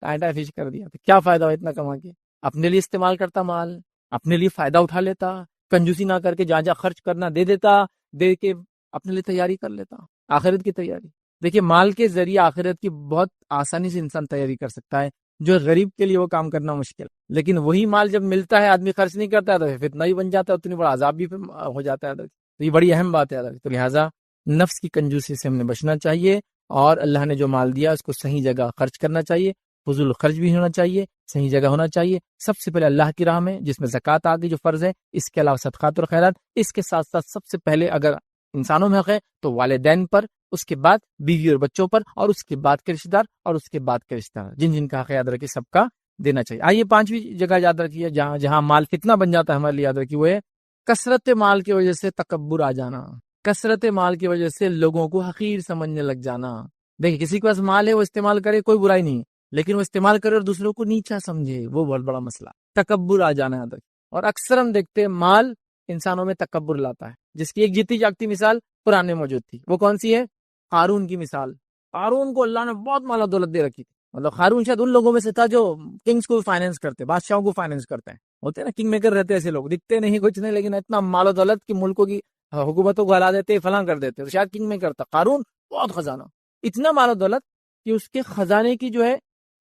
کانٹا فش کر دیا۔ تو کیا فائدہ ہو اتنا کما کے؟ اپنے لیے استعمال کرتا مال، اپنے لیے فائدہ اٹھا لیتا، کنجوسی نہ کر کے جہاں جہاں خرچ کرنا دے دیتا، دے کے اپنے لیے تیاری کر لیتا، آخرت کی تیاری۔ دیکھیے مال کے ذریعے آخرت کی بہت آسانی سے انسان تیاری کر سکتا ہے، جو غریب کے لیے وہ کام کرنا مشکل، لیکن وہی مال جب ملتا ہے آدمی خرچ نہیں کرتا ہے تو فتنہ ہی بن جاتا ہے، اتنی بڑا عذاب بھی ہو جاتا ہے۔ تو یہ بڑی اہم بات ہے۔ تو لہٰذا نفس کی کنجوسی سے ہم نے بچنا چاہیے، اور اللہ نے جو مال دیا اس کو صحیح جگہ خرچ کرنا چاہیے، فضول خرچ بھی ہونا چاہیے، صحیح جگہ ہونا چاہیے۔ سب سے پہلے اللہ کی راہ میں جس میں زکوٰۃ آ گئی جو فرض ہے، اس کے علاوہ صدقات اور خیرات، اس کے ساتھ ساتھ سب سے پہلے اگر انسانوں میں حق ہے تو والدین پر، اس کے بعد بیوی اور بچوں پر، اور اس کے بعد کے رشتہ دار، اور اس کے بعد کے رشتہ دار، جن جن کا حق یاد رکھیے سب کا دینا چاہیے۔ آئیے 5ویں جگہ یاد رکھیے جہاں مال فتنہ بن جاتا ہے ہمارے لیے، یاد رکھیے وہ ہے کثرت مال کی وجہ سے تکبر آ جانا، کثرت مال کی وجہ سے لوگوں کو حقیر سمجھنے لگ جانا۔ دیکھیں کسی کے پاس مال ہے وہ استعمال کرے، کوئی برائی نہیں، لیکن وہ استعمال کرے اور دوسروں کو نیچا سمجھے، وہ بہت بڑا مسئلہ، تکبر آ جانا ہے۔ اور اکثر ہم دیکھتے ہیں مال انسانوں میں تکبر لاتا ہے، جس کی ایک جیتی جاگتی مثال قرآن میں موجود تھی۔ وہ کون سی ہے؟ قارون کی مثال۔ قارون کو اللہ نے بہت مال و دولت دے رکھی تھی، مطلب قارون شاید ان لوگوں میں سے تھا جو کنگز کو فائنینس کرتے، بادشاہوں کو فائنینس کرتے ہیں، ہوتے ہیں نا کنگ میکر رہتے ایسے لوگ، دکھتے نہیں کچھ نہیں لیکن اتنا مال و دولت کی ملکوں کی حکومتوں کو ہلا دیتے، فلاں کر دیتے، تو شاید کنگ میکر تھا قارون، بہت خزانہ، اتنا مال و دولت کہ اس کے خزانے کی جو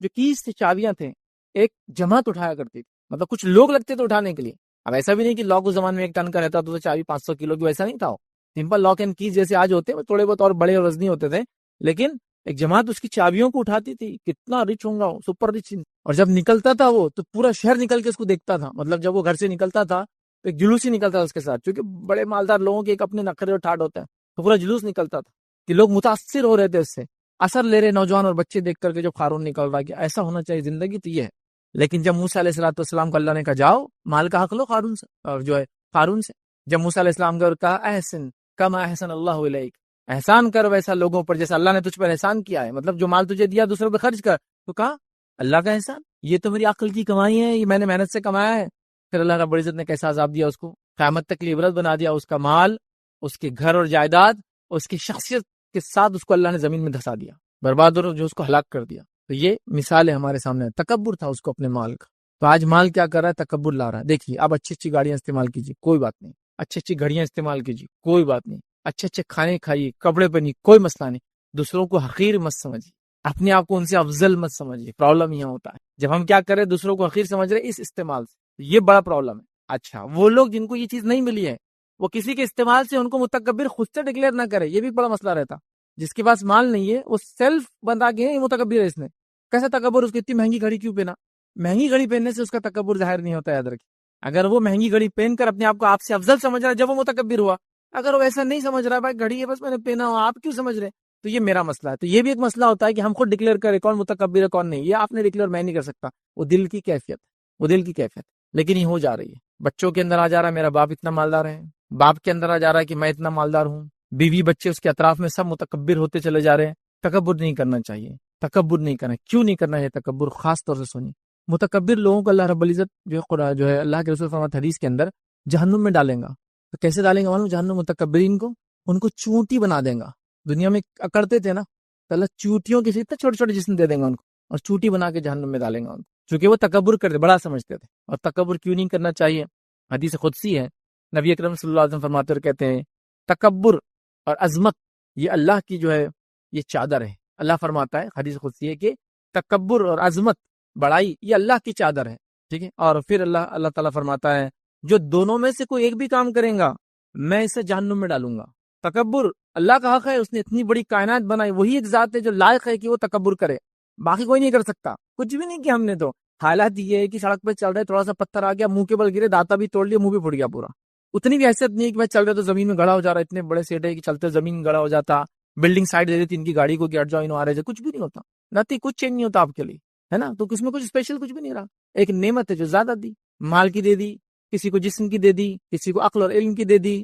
جو کیز سے چابیاں تھے ایک جماعت اٹھایا کرتی تھی، مطلب کچھ لوگ لگتے تھے اٹھانے کے لیے. اب ایسا بھی نہیں کہ لاک اس زمان میں 1 ٹن کا رہتا تو چابی 500 کلو کی، ویسا نہیں تھا. سمپل لاک اینڈ کیز جیسے آج ہوتے ہیں، تھوڑے بہت اور بڑے اور وزنی ہوتے تھے، لیکن ایک جماعت اس کی چابیوں کو اٹھاتی تھی. کتنا رچ ہوں گا وہ، سپر رچ. اور جب نکلتا تھا وہ تو پورا شہر نکل کے اس کو دیکھتا تھا. مطلب جب وہ گھر سے نکلتا تھا تو ایک جلوس ہی نکلتا تھا اس کے ساتھ، کیونکہ بڑے مالدار لوگوں کے ایک اپنے نخرے اور ٹھاٹ ہوتا ہے، تو پورا جلوس نکلتا تھا کہ لوگ متاثر ہو رہے تھے اس سے، اثر لے رہے نوجوان اور بچے دیکھ کر کے جو قارون نکل رہا ہے کہ ایسا ہونا چاہیے زندگی تو یہ ہے. لیکن جب موسیٰ علیہ السلام کو اللہ نے کہا جاؤ مال کا حق لو قارون سے، اور جو ہے قارون سے، جب موسیٰ علیہ السلام کو کہا احسن کما احسن اللہ علیک، احسان کر ویسا لوگوں پر جیسا اللہ نے تجھ پر احسان کیا ہے، مطلب جو مال تجھے دیا دوسروں پہ خرچ کر. تو کہا اللہ کا احسان، یہ تو میری عقل کی کمائی ہے، یہ میں نے محنت سے کمایا ہے. پھر اللہ رب العزت نے کیسا عذاب دیا اس کو، قیامت تک کی عبرت بنا دیا. اس کا مال، اس کے گھر اور جائیداد، اس کی شخصیت کے ساتھ اس کو اللہ نے زمین میں دھسا دیا، برباد اور جو اس کو ہلاک کر دیا. تو یہ مثال ہے ہمارے سامنے. تکبر تھا اس کو اپنے مال کا. تو آج مال کیا کر رہا ہے؟ تکبر لا رہا ہے. دیکھیے اب اچھی اچھی گاڑیاں استعمال کیجیے، کوئی بات نہیں، اچھی اچھی گھڑیاں استعمال کیجیے، کوئی بات نہیں، اچھے اچھے کھانے کھائیے، کپڑے پہنیے، کوئی مسئلہ نہیں. دوسروں کو حقیر مت سمجھیے، اپنے آپ کو ان سے افضل مت سمجھیے. پرابلم یہ ہوتا ہے جب ہم کیا کریں دوسروں کو حقیر سمجھ رہے اس استعمال سے، یہ بڑا پرابلم ہے. اچھا وہ لوگ جن کو یہ چیز نہیں ملی ہے وہ کسی کے استعمال سے ان کو متکبر خود سے ڈکلیئر نہ کرے، یہ بھی بڑا مسئلہ رہتا. جس کے پاس مال نہیں ہے وہ سیلف بتا کے یہ متکبر ہے. اس نے کیسا تکبر؟ اس کو اتنی مہنگی گھڑی کیوں پہنا؟ مہنگی گھڑی پہننے سے اس کا تکبر ظاہر نہیں ہوتا. یاد رکھیے، اگر وہ مہنگی گھڑی پہن کر اپنے آپ کو آپ سے افضل سمجھ رہا ہے جب وہ متکبر ہوا. اگر وہ ایسا نہیں سمجھ رہا بھائی گھڑی ہے بس میں نے پہنا ہوا، آپ کیوں سمجھ رہے؟ تو یہ میرا مسئلہ ہے. تو یہ بھی ایک مسئلہ ہوتا ہے کہ ہم خود ڈکلیئر کریں کون متکبر ہے کون نہیں. یہ آپ نے ڈکلیئر میں نہیں کر سکتا، وہ دل کی کیفیت، وہ دل کی کیفیت. لیکن یہ ہو جا رہی ہے، بچوں کے اندر آ جا رہا ہے میرا باپ اتنا مالدار ہے، باپ کے اندر آ جا رہا ہے کہ میں اتنا مالدار ہوں، بیوی بچے اس کے اطراف میں سب متکبر ہوتے چلے جا رہے ہیں. تکبر نہیں کرنا چاہیے، تکبر نہیں کرنا. کیوں نہیں کرنا ہے تکبر؟ خاص طور سے سنیے، متکبر لوگوں کو اللہ رب العزت جو ہے اللہ کے رسول فرماتے حدیث کے اندر جہنم میں ڈالیں گا. تو کیسے ڈالیں گا معلوم؟ جہنم متکبرین کو ان کو چونٹی بنا دیں گا. دنیا میں اکڑتے تھے نا، تو اللہ چوٹیوں کے اتنے چھوٹے چھوٹے جسم دے دیں گا ان کو، اور چوٹی بنا کے جہنم میں ڈالیں گا ان کو، چونکہ وہ تکبر کرتے بڑا سمجھتے تھے. اور تکبر کیوں نہیں کرنا چاہیے؟ حدیث قدسی ہے، نبی اکرم صلی اللہ علیہ وسلم فرماتے اور کہتے ہیں تکبر اور عظمت یہ اللہ کی جو ہے یہ چادر ہے. اللہ فرماتا ہے حدیث قدسی ہے کہ تکبر اور عظمت، بڑائی، یہ اللہ کی چادر ہے. ٹھیک ہے. اور پھر اللہ تعالیٰ فرماتا ہے جو دونوں میں سے کوئی ایک بھی کام کریں گا میں اسے جہنم میں ڈالوں گا. تکبر اللہ کا حق ہے، اس نے اتنی بڑی کائنات بنائی، وہی ایک ذات ہے جو لائق ہے کہ وہ تکبر کرے، باقی کوئی نہیں کر سکتا. کچھ بھی نہیں کیا ہم نے. تو حالات یہ ہے کہ سڑک پہ چل رہے تھوڑا سا پتھر آ گیا منہ کے بل گرے، داتا بھی توڑ لیا، منہ بھی پھٹ گیا پورا. اتنی بھی حیثیت نہیں کہ میں چل رہے تو زمین میں گڑا ہو جا رہا ہے. اتنے بڑے سیٹ ہے کہ چلتے زمین گڑا ہو جاتا، بلڈنگ سائڈ دے دیتی ان کی گاڑی کو کہ ہٹ جاؤ انہوں آ رہے. کچھ بھی نہیں ہوتا، نتی کچھ چینج نہیں ہوتا آپ کے لیے، ہے نا. تو اس میں کچھ اسپیشل کچھ بھی نہیں رہا. ایک نعمت ہے جو زیادہ دی، مال کی دے دی، کسی کو جسم کی دے دی، کسی کو عقل اور علم کی دے دی،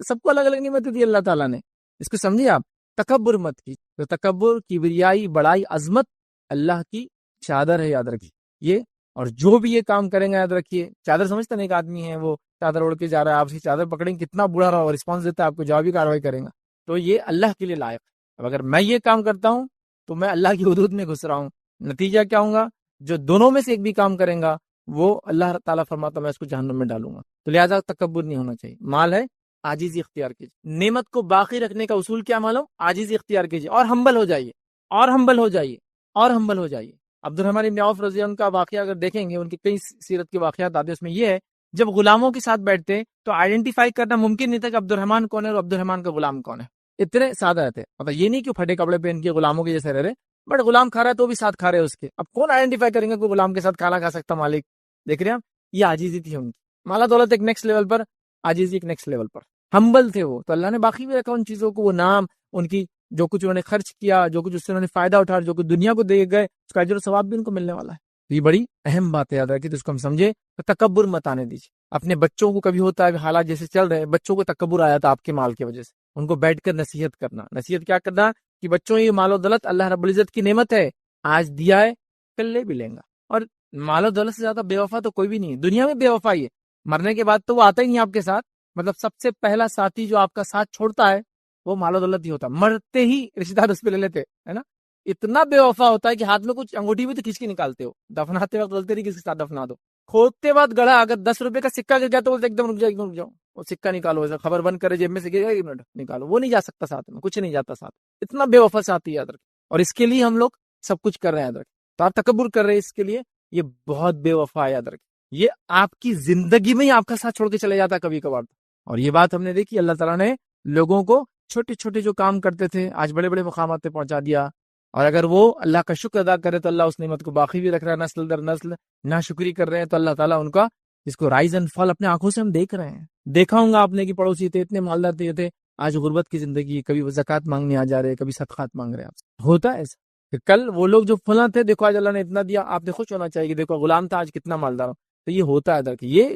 سب کو الگ الگ نعمت دی اللہ تعالیٰ نے. اس کو سمجھیے آپ. تکبر مت کی. تو تکبر، کبریائی، بڑائی، عظمت اللہ کی چادر ہے، یاد رکھیے یہ. اور جو بھی یہ کام کریں گے یاد رکھیے، چادر سمجھتے نا، ایک آدمی ہے وہ چادر اوڑھ کے جا رہا ہے، آپ کی چادر پکڑیں گے، کتنا برا رہا رسپانس دیتا ہے آپ کو، جوابی کاروائی کریں گا. تو یہ اللہ کے لیے لائق. اب اگر میں یہ کام کرتا ہوں تو میں اللہ کی حدود میں گھس رہا ہوں. نتیجہ کیا ہوگا؟ جو دونوں میں سے ایک بھی کام کریں گا وہ اللہ تعالیٰ فرماتا میں اس کو جہنم میں ڈالوں گا. تو لہٰذا تکبر نہیں ہونا چاہیے. مال ہے، عاجزی اختیار کیجیے. نعمت کو باقی رکھنے کا اصول کیا معلوم؟ عاجزی اختیار کیجیے اور ہمبل ہو جائیے، اور ہمبل ہو جائیے، اور ہمبل ہو جائیے. عبد الرحمن بن عوف رضی اللہ عنہ کا واقعہ اگر دیکھیں گے، ان کی کئی سیرت کے واقعات آتے ہیں، اس میں یہ ہے جب غلاموں کے ساتھ بیٹھتے تو آئیڈینٹیفائی کرنا ممکن نہیں تھا کہ عبد الرحمن کون ہے اور عبد الرحمن کا غلام کون ہے. اتنے سادہ رہتے، مطلب یہ نہیں کہ پھٹے کپڑے پہن کے غلاموں کے جیسے رہ رہے، بٹ غلام کھا رہا ہے تو بھی ساتھ کھا رہے اس کے. اب کون آئیڈینٹیفائی کریں گے کوئی غلام کے ساتھ کھانا کھا سکتا مالک؟ دیکھ رہے ہیں آپ، یہ عاجزی تھی ان کی. مالا دولت ایک نیکسٹ لیول پر، عاجزی ایک نیکسٹ لیول پر. ہمبل تھے وہ، تو اللہ نے باقی بھی رکھا ان چیزوں کو، وہ نام، ان کی جو کچھ انہوں نے خرچ کیا، جو کچھ اس سے انہوں نے فائدہ اٹھا، جو کچھ دنیا کو دے گئے، اس کا اجر و ثواب بھی ان کو ملنے والا ہے. تو یہ بڑی اہم بات ہے، یاد رکھیے. تو اس کو ہم سمجھے. تو تکبر مت آنے دیجیے. اپنے بچوں کو کبھی ہوتا ہے حالات جیسے چل رہے ہیں، بچوں کو تکبر آیا تھا آپ کے مال کی وجہ سے، ان کو بیٹھ کر نصیحت کرنا. نصیحت کیا کرنا کہ بچوں یہ مال و دولت اللہ رب العزت کی نعمت ہے، آج دیا ہے کل لے بھی لیں گا. اور مال و دولت سے زیادہ بے وفا تو کوئی بھی نہیں ہے دنیا میں. بے وفائی ہے، مرنے کے بعد تو وہ آتا ہی نہیں آپ کے ساتھ. مطلب سب سے پہلا ساتھی جو آپ کا ساتھ چھوڑتا ہے وہ مال و دولت ہی ہوتا ہے. مرتے ہی رشتے دار اس پہ لے لیتے، ہے نا. اتنا بے وفا ہوتا ہے کہ ہاتھ میں کچھ انگوٹھی بھی تو کھینچ کے نکالتے ہو، دفناتے وقت بولتے نہیں کسی کے ساتھ دفنا دو. کھودتے بعد گڑھا اگر 10 روپے کا سکہ گر گیا تو بولتے ایک دم رک جاؤ، وہ سکہ نکالو، ایسا خبر بند کرے جیب میں سے گر گیا، 1 منٹ نکالو. وہ نہیں جا سکتا ساتھ میں، کچھ نہیں جاتا ساتھ. اتنا بے وفا ساتھی، یاد رکھیں. اور اس کے لیے ہم لوگ سب کچھ کر رہے ہیں، یاد رکھیں. تو آپ تکبر کر رہے ہیں اس کے لیے، یہ بہت بے وفا ہے، یاد رکھیں یہ آپ کی زندگی میں ہی آپ کا ساتھ چھوڑ کے چلے جاتا ہے کبھی کبھار۔ اور یہ بات ہم نے دیکھی، اللہ تعالیٰ نے لوگوں کو چھوٹے چھوٹے جو کام کرتے تھے آج بڑے بڑے مقامات پہ پہنچا دیا، اور اگر وہ اللہ کا شکر ادا کرے تو اللہ اس نعمت کو باقی بھی رکھ رہا ہے نسل در نسل، ناشکری کر رہے ہیں تو اللہ تعالیٰ ان کا جس کو رائز اینڈ فال اپنے آنکھوں سے ہم دیکھ رہے ہیں۔ دیکھا ہوں گا آپ نے کہ پڑوسی تھے اتنے مالدار تھے، آج غربت کی زندگی، کبھی وہ زکوٰۃ مانگنے آ جا رہے، کبھی صدقات مانگ رہے ہیں۔ آپ ہوتا ہے ایسا کہ کل وہ لوگ جو فلاں تھے، دیکھو آج اللہ نے اتنا دیا، آپ نے خوش ہونا چاہیے کہ دیکھو غلام تھا آج کتنا مالدار ہو۔ تو یہ ہوتا ہے کہ یہ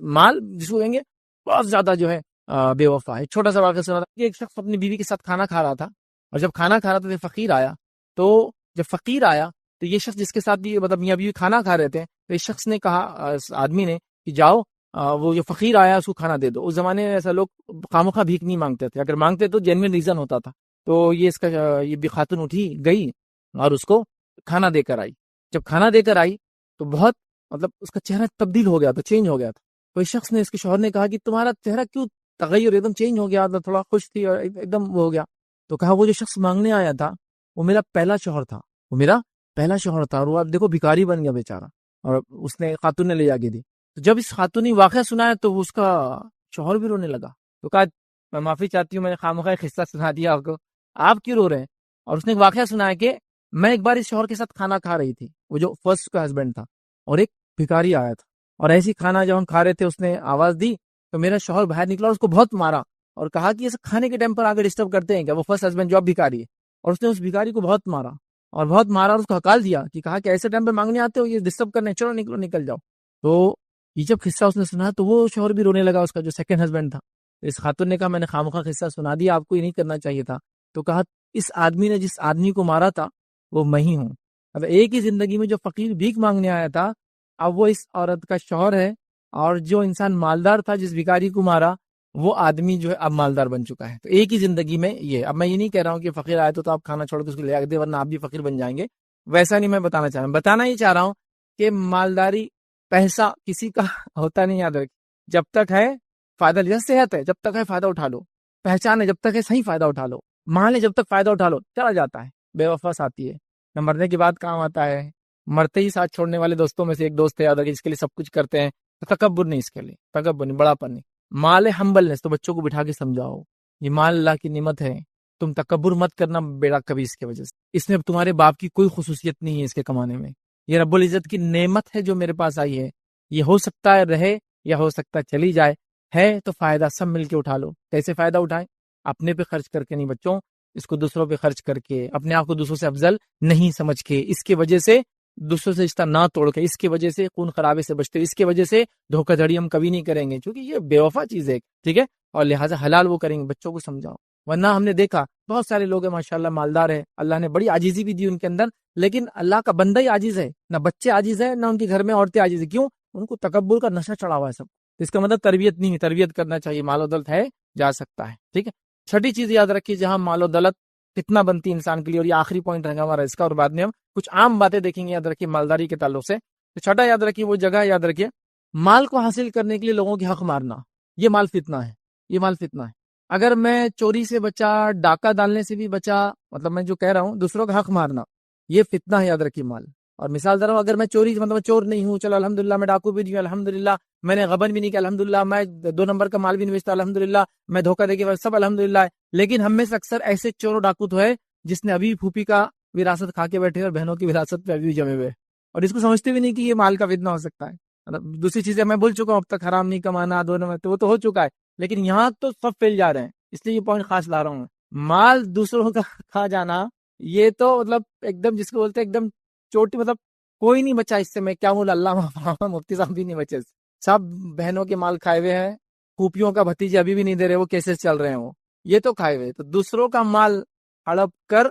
مال جس کو کہیں گے بہت زیادہ جو ہے بے وفا ہے۔ چھوٹا سا واقعہ سنا تھا کہ ایک شخص اپنی بیوی کے ساتھ کھانا کھا رہا تھا، اور جب کھانا کھا رہا تھا تو فقیر آیا، تو جب فقیر آیا تو یہ شخص جس کے ساتھ بھی مطلب میاں بیوی کھانا کھا رہے تھے، تو اس شخص نے کہا، اس آدمی نے، کہ جاؤ وہ جو فقیر آیا اس کو کھانا دے دو۔ اس زمانے میں ایسا لوگ خامخواہ بھیک نہیں مانگتے تھے، اگر مانگتے تو جینوین ریزن ہوتا تھا۔ تو یہ اس کا یہ بھی خاتون اٹھی گئی اور اس کو کھانا دے کر آئی۔ جب کھانا دے کر آئی تو بہت مطلب اس کا چہرہ تبدیل ہو گیا تھا، چینج ہو گیا تھا۔ تو اس شخص نے، اس کے شوہر نے کہا کہ تمہارا چہرہ کیوں تغیر ایک دم چینج ہو گیا تھا، تھوڑا خوش تھی اور ایک دم وہ ہو گیا۔ تو کہا وہ جو شخص مانگنے آیا تھا وہ میرا پہلا شوہر تھا، وہ میرا پہلا شوہر تھا، اور وہ اب دیکھو بھکاری بن گیا بیچارہ، اور اس نے خاتون نے لے جا کے دی۔ تو جب اس خاتون نے واقعہ سنایا تو اس کا شوہر بھی رونے لگا۔ تو کہا میں معافی چاہتی ہوں، میں نے خامخواہ قصہ سنا دیا آپ کو، آپ کیوں رو رہے ہیں؟ اور اس نے ایک واقعہ سنایا کہ میں ایک بار اس شوہر کے ساتھ کھانا کھا رہی تھی، وہ جو فرسٹ کا ہسبینڈ تھا، اور ایک بھکاری آیا تھا، اور ایسی کھانا جب ہم کھا رہے تھے اس نے آواز دی تو میرا شوہر باہر نکلا اور اس کو بہت مارا، اور کہا کہ یہ کھانے کے ٹائم پر آگے ڈسٹرب کرتے ہیں کیا؟ وہ فرسٹ ہسبینڈ جو اب بھکاری ہے، اور اس نے اس بھکاری کو بہت مارا اور اس کو ہکال دیا کہ کہا کہ ایسے ٹائم پہ مانگنے آتے ہو، یہ ڈسٹرب کرنے، چلو نکلو نکل جاؤ۔ تو یہ جب قصہ اس نے سنا تو وہ شوہر بھی رونے لگا، اس کا جو سیکنڈ ہسبینڈ تھا۔ اس خاتون نے کہا میں نے خامخواہ قصہ سنا دیا آپ کو، یہ نہیں کرنا چاہیے تھا۔ تو کہا اس آدمی نے جس آدمی کو مارا تھا وہ میں ہی ہوں۔ اب ایک ہی زندگی میں جو فقیر بھیک مانگنے آیا تھا اب وہ اس عورت کا شوہر ہے، اور جو انسان مالدار تھا جس بھکاری کو مارا وہ آدمی جو ہے اب مالدار بن چکا ہے۔ تو ایک ہی زندگی میں یہ، اب میں یہ نہیں کہہ رہا ہوں کہ فقیر آئے تو آپ کھانا چھوڑ کے اس کو لے آ دے ورنہ آپ بھی فقیر بن جائیں گے، ویسا نہیں میں بتانا چاہ رہا ہوں۔ بتانا ہی چاہ رہا ہوں کہ مالداری پیسہ کسی کا ہوتا نہیں، یاد رکھ، جب تک ہے فائدہ لیا، صحت ہے جب تک ہے فائدہ اٹھا لو، پہچان ہے جب تک ہے صحیح فائدہ اٹھا لو، مال ہے جب تک فائدہ اٹھا لو، چلا جاتا ہے، بے وفا ساتھی ہے نہ مرنے کے بعد کام آتا ہے۔ مرتے ہی ساتھ چھوڑنے والے دوستوں میں سے ایک دوست ہے یاد رکھیں، جس کے لیے سب کچھ کرتے ہیں، تو تکبر نہیں، اس کے لیے تکبر نہیں، بڑا پن نہیں۔ مال ہے ہمبلنس، تو بچوں کو بٹھا کے سمجھاؤ یہ مال اللہ کی نعمت ہے، تم تکبر مت کرنا بیڑا کبھی اس کی وجہ سے، اس میں تمہارے باپ کی کوئی خصوصیت نہیں ہے اس کے کمانے میں، یہ رب العزت کی نعمت ہے جو میرے پاس آئی ہے، یہ ہو سکتا ہے رہے یا ہو سکتا ہے چلی جائے، ہے تو فائدہ سب مل کے اٹھا لو۔ کیسے فائدہ اٹھائیں؟ اپنے پہ خرچ کر کے نہیں بچوں، اس کو دوسروں پہ خرچ کر کے، اپنے آپ کو دوسروں سے افضل نہیں سمجھ کے، اس کی وجہ سے دوسروں سے رشتہ نہ توڑ کے، اس کی وجہ سے خون خرابے سے بچتے، اس کی وجہ سے دھوکہ دھڑی ہم کبھی نہیں کریں گے، کیونکہ یہ بے وفا چیز ہے، ٹھیک ہے، اور لہٰذا حلال وہ کریں گے، بچوں کو سمجھاؤ۔ ورنہ ہم نے دیکھا بہت سارے لوگ ہیں ماشاءاللہ مالدار ہیں، اللہ نے بڑی عاجزی بھی دی ان کے اندر، لیکن اللہ کا بندہ ہی عاجز ہے، نہ بچے عاجز ہے، نہ ان کے گھر میں عورتیں عاجز ہیں۔ کیوں؟ ان کو تکبر کا نشہ چڑھا ہوا ہے سب، اس کا مطلب تربیت نہیں ہے، تربیت کرنا چاہیے، مال و دولت ہے جا سکتا ہے، ٹھیک ہے۔ چھٹی چیز یاد رکھیے جہاں مال و دولت کتنا بنتی انسان کے لیے، اور یہ آخری پوائنٹ رہے گا ہمارا اس کا، اور بعد میں ہم کچھ عام باتیں دیکھیں گے یاد رکھیے مالداری کے تعلق سے۔ تو چھٹا یاد رکھیے وہ جگہ یاد رکھیے، مال کو حاصل کرنے کے لیے لوگوں کی حق مارنا، یہ مال فتنہ ہے، یہ مال فتنہ ہے۔ اگر میں چوری سے بچا، ڈاکہ ڈالنے سے بھی بچا، مطلب میں جو کہہ رہا ہوں دوسروں کا حق مارنا، یہ فتنہ ہے یاد رکھیے مال۔ اور مثال دے رہا ہوں، اگر میں چوری مطلب چور نہیں ہوں، چلو الحمدللہ، میں ڈاکو بھی نہیں ہوں الحمدللہ، میں نے غبن بھی نہیں کیا الحمدللہ، میں 2 نمبر کا مال بھی نہیں بیچتا الحمدللہ، میں دھوکہ دے کے سب الحمدللہ ہے، لیکن ہم میں سے اکثر ایسے چور و ڈاکو تو ہے جس نے ابھی پھوپھی کا وراثت کھا کے بیٹھے اور بہنوں کی وراثت پہ ابھی جمے ہوئے، اور اس کو سمجھتے بھی نہیں کہ یہ مال کا فتنہ ہو سکتا ہے۔ مطلب دوسری چیزیں میں بول چکا ہوں اب تک، حرام نہیں کمانا، 2 نمبر وہ تو ہو چکا ہے، لیکن یہاں تو سب پھیل جا رہے ہیں، اس لیے یہ پوائنٹ خاص لا رہا ہوں۔ مال دوسروں کا کھا جانا، یہ تو مطلب ایک دم جس کو بولتے ہیں ایک دم چوٹی، مطلب کوئی نہیں بچا اس سے، میں کیا بول، اللہ مفتی صاحب بھی نہیں بچے، سب بہنوں کے مال کھائے ہوئے ہیں، پھوپھیوں کا بھتیجے ابھی بھی نہیں دے رہے، وہ کیسے چل رہے ہیں، وہ یہ تو کھائے ہوئے۔ تو دوسروں کا مال ہڑپ کر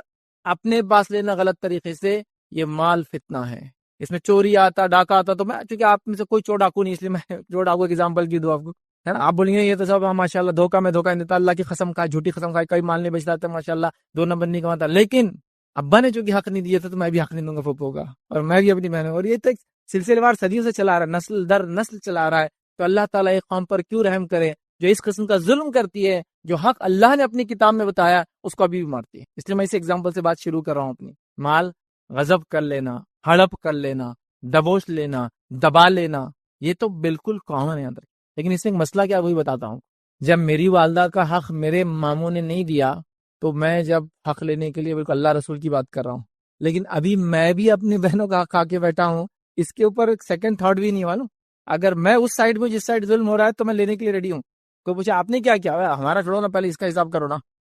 اپنے پاس لینا غلط طریقے سے، یہ مال فتنہ ہے، اس میں چوری آتا، ڈاکہ آتا، تو میں چونکہ آپ میں سے کوئی چور ڈاکو نہیں، اس لیے میں چور ڈاکو ایگزامپل بھی دوں آپ کو، ہے نا۔ آپ بولیں گے یہ تو سب ماشاء اللہ دھوکہ میں دھوکہ نہیں دیتا، اللہ کی قسم کھائے، جھوٹی قسم کھائے، کوئی مال نہیں بیچتا تھا ماشاء اللہ، 2 نمبر نہیں کماتا، لیکن ابا نے چونکہ حق نہیں دیا تھا تو میں بھی حق نہیں دوں گا پھوپھو کا، اور میں بھی اپنی بہنوں، اور یہ تو سلسلے وار صدیوں سے چلا رہا ہے، نسل در نسل چلا رہا ہے۔ تو اللہ تعالیٰ ایک قوم پر کیوں رحم کرے جو اس قسم کا ظلم کرتی ہے، جو حق اللہ نے اپنی کتاب میں بتایا اس کو ابھی بھی مارتی ہے۔ اس لیے میں اس ایگزامپل سے بات شروع کر رہا ہوں اپنی۔ مال غضب کر لینا، ہڑپ کر لینا، دبوچ لینا، دبا لینا، یہ تو بالکل کامن ہے اندر. لیکن اس میں ایک مسئلہ کیا وہی بتاتا ہوں. جب میری والدہ کا حق میرے ماموں نے نہیں دیا تو میں جب حق لینے کے لیے بالکل اللہ رسول کی بات کر رہا ہوں، لیکن ابھی میں بھی اپنی بہنوں کا حق کھا کے بیٹھا ہوں، اس کے اوپر سیکنڈ تھاٹ بھی نہیں معلوم. اگر میں اس سائڈ میں جس سائڈ ظلم ہو رہا ہے تو میں لینے کے لیے ریڈی ہوں. کوئی پوچھے آپ نے کیا کیا، ہمارا چھوڑو نا، پہلے اس کا حساب کرو نا.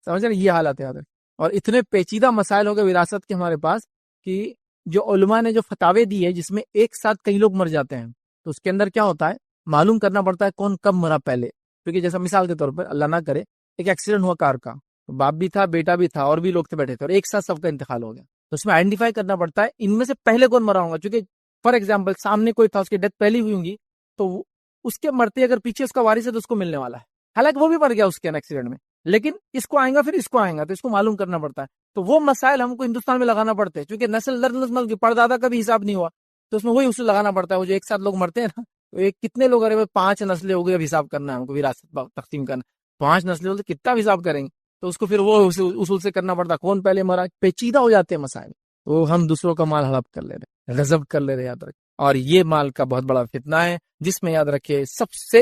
سمجھ رہے یہ حالت ہے یاد. اور اتنے پیچیدہ مسائل ہو گئے وراثت کے ہمارے پاس کہ جو علماء نے جو فتاوے دی ہے جس میں ایک ساتھ کئی لوگ مر جاتے ہیں، تو اس کے اندر کیا ہوتا ہے معلوم کرنا پڑتا ہے کون کب مرا پہلے. کیونکہ جیسا مثال کے طور پر اللہ نہ کرے ایک ایکسیڈنٹ ہوا کار کا، باپ بھی تھا، بیٹا بھی تھا، اور بھی لوگ تھے بیٹھے تھے، اور ایک ساتھ سب کا انتقال ہو گیا. تو اس میں آئیڈینٹیفائی کرنا پڑتا ہے ان میں سے پہلے کون مرا ہوگا. چونکہ فار ایگزامپل سامنے کوئی تھا، اس کی ڈیتھ پہلی ہوئی ہوگی، تو اس کے مرتے اگر پیچھے اس کا وارث ہے تو اس کو ملنے والا ہے. حالانکہ وہ بھی مر گیا اس کے ایکسیڈنٹ میں، لیکن اس کو آئے گا پھر اس کو آئے گا، تو اس کو معلوم کرنا پڑتا ہے. تو وہ مسائل ہم کو ہندوستان میں لگانا پڑتے ہیں، کیونکہ نسل در نسل کی پردادا کا بھی حساب نہیں ہوا، تو اس میں وہی اصول لگانا پڑتا ہے. وہ جو ایک ساتھ لوگ مرتے ہیں نا، تو ایک کتنے لوگ، ارے 5 نسلیں ہو گئی، اب حساب کرنا ہے ہم کو، وراثت تقسیم کرنا 5 نسلیں ہوتے کتنا حساب کریں گے. تو اس کو پھر وہ اصول سے کرنا پڑتا، کون پہلے مرا. پیچیدہ ہو جاتے ہیں مسائل. تو ہم دوسروں کا مال ہڑپ کر لے رہے، غضب کر لے رہے، یاد رکھیں. اور یہ مال کا بہت بڑا فتنہ ہے، جس میں یاد رکھے سب سے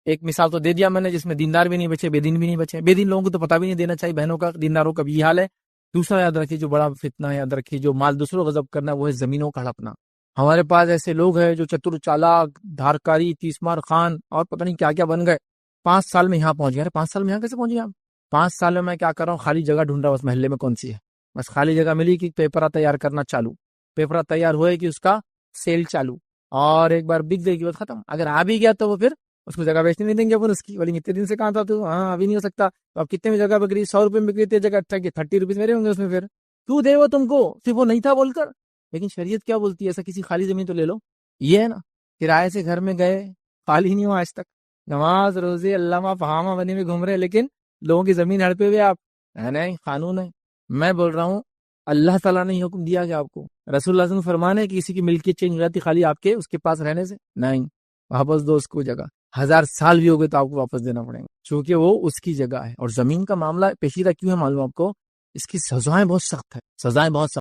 ایک مثال تو دے دیا میں نے، جس میں دیندار بھی نہیں بچے، بے دین بھی نہیں بچے. بے دین لوگوں کو تو پتہ بھی نہیں دینا چاہیے بہنوں کا، دینداروں کا بھی یہ حال ہے. دوسرا یاد رکھیے جو بڑا فتنہ ہے، یاد رکھیے جو مال دوسروں غضب کرنا، وہ ہے زمینوں کا ہڑپنا. ہمارے پاس ایسے لوگ ہیں جو چتر چالاک، دھارکاری، تیسمار خان اور پتہ نہیں کیا کیا بن گئے. 5 سال میں یہاں پہنچ گئے. 5 سال میں یہاں کیسے پہنچ گئے آپ؟ 5 سال میں کیا کر رہا ہوں، خالی جگہ ڈھونڈ رہا ہوں بس، محلے میں کون سی ہے، بس خالی جگہ ملی کہ پیپرہ تیار کرنا چالو، پیپرہ تیار ہوئے کہ اس کا سیل چالو، اور ایک بار بک گئی کہ بس ختم. اگر آ بھی گیا تو وہ پھر اس کو جگہ بیچنے نہیں دیں گے اپن اس کی، بولیں اتنے دن سے کہاں تھا تو، ہاں ابھی نہیں ہو سکتا. تو اب کتنے میں جگہ بک رہی، 100 روپے میں بک رہی تھی جگہ، 30 روپیز میرے ہوں گے اس میں، پھر کیوں دے وہ تم کو، صرف وہ نہیں تھا بول کر. لیکن شریعت کیا بولتی ہے، ایسا کسی خالی زمین تو لے لو. یہ ہے نا، کرائے سے گھر میں گئے، خالی نہیں ہوا آج تک، نماز روزے علامہ فہامہ بنے میں گھوم رہے، لیکن لوگوں کی زمین ہڑپے ہوئے آپ. نہیں، قانون ہے. میں بول رہا ہوں اللہ تعالیٰ نے یہ حکم دیا کہ آپ کو، رسول اللہ صلی اللہ علیہ وسلم فرمانے ہے کہ کسی کی ملکیت چینج ہو جاتی خالی آپ کے اس کے پاس رہنے سے، نہیں، واپس دو اس کو جگہ. 1000 سال بھی ہو گئے تو آپ کو واپس دینا پڑے گا، چونکہ وہ اس کی جگہ ہے. اور زمین کا معاملہ پیچیدہ کیوں ہے معلوم آپ کو، اس کی سزائیں بہت سخت ہے، سزائیں بہت سخت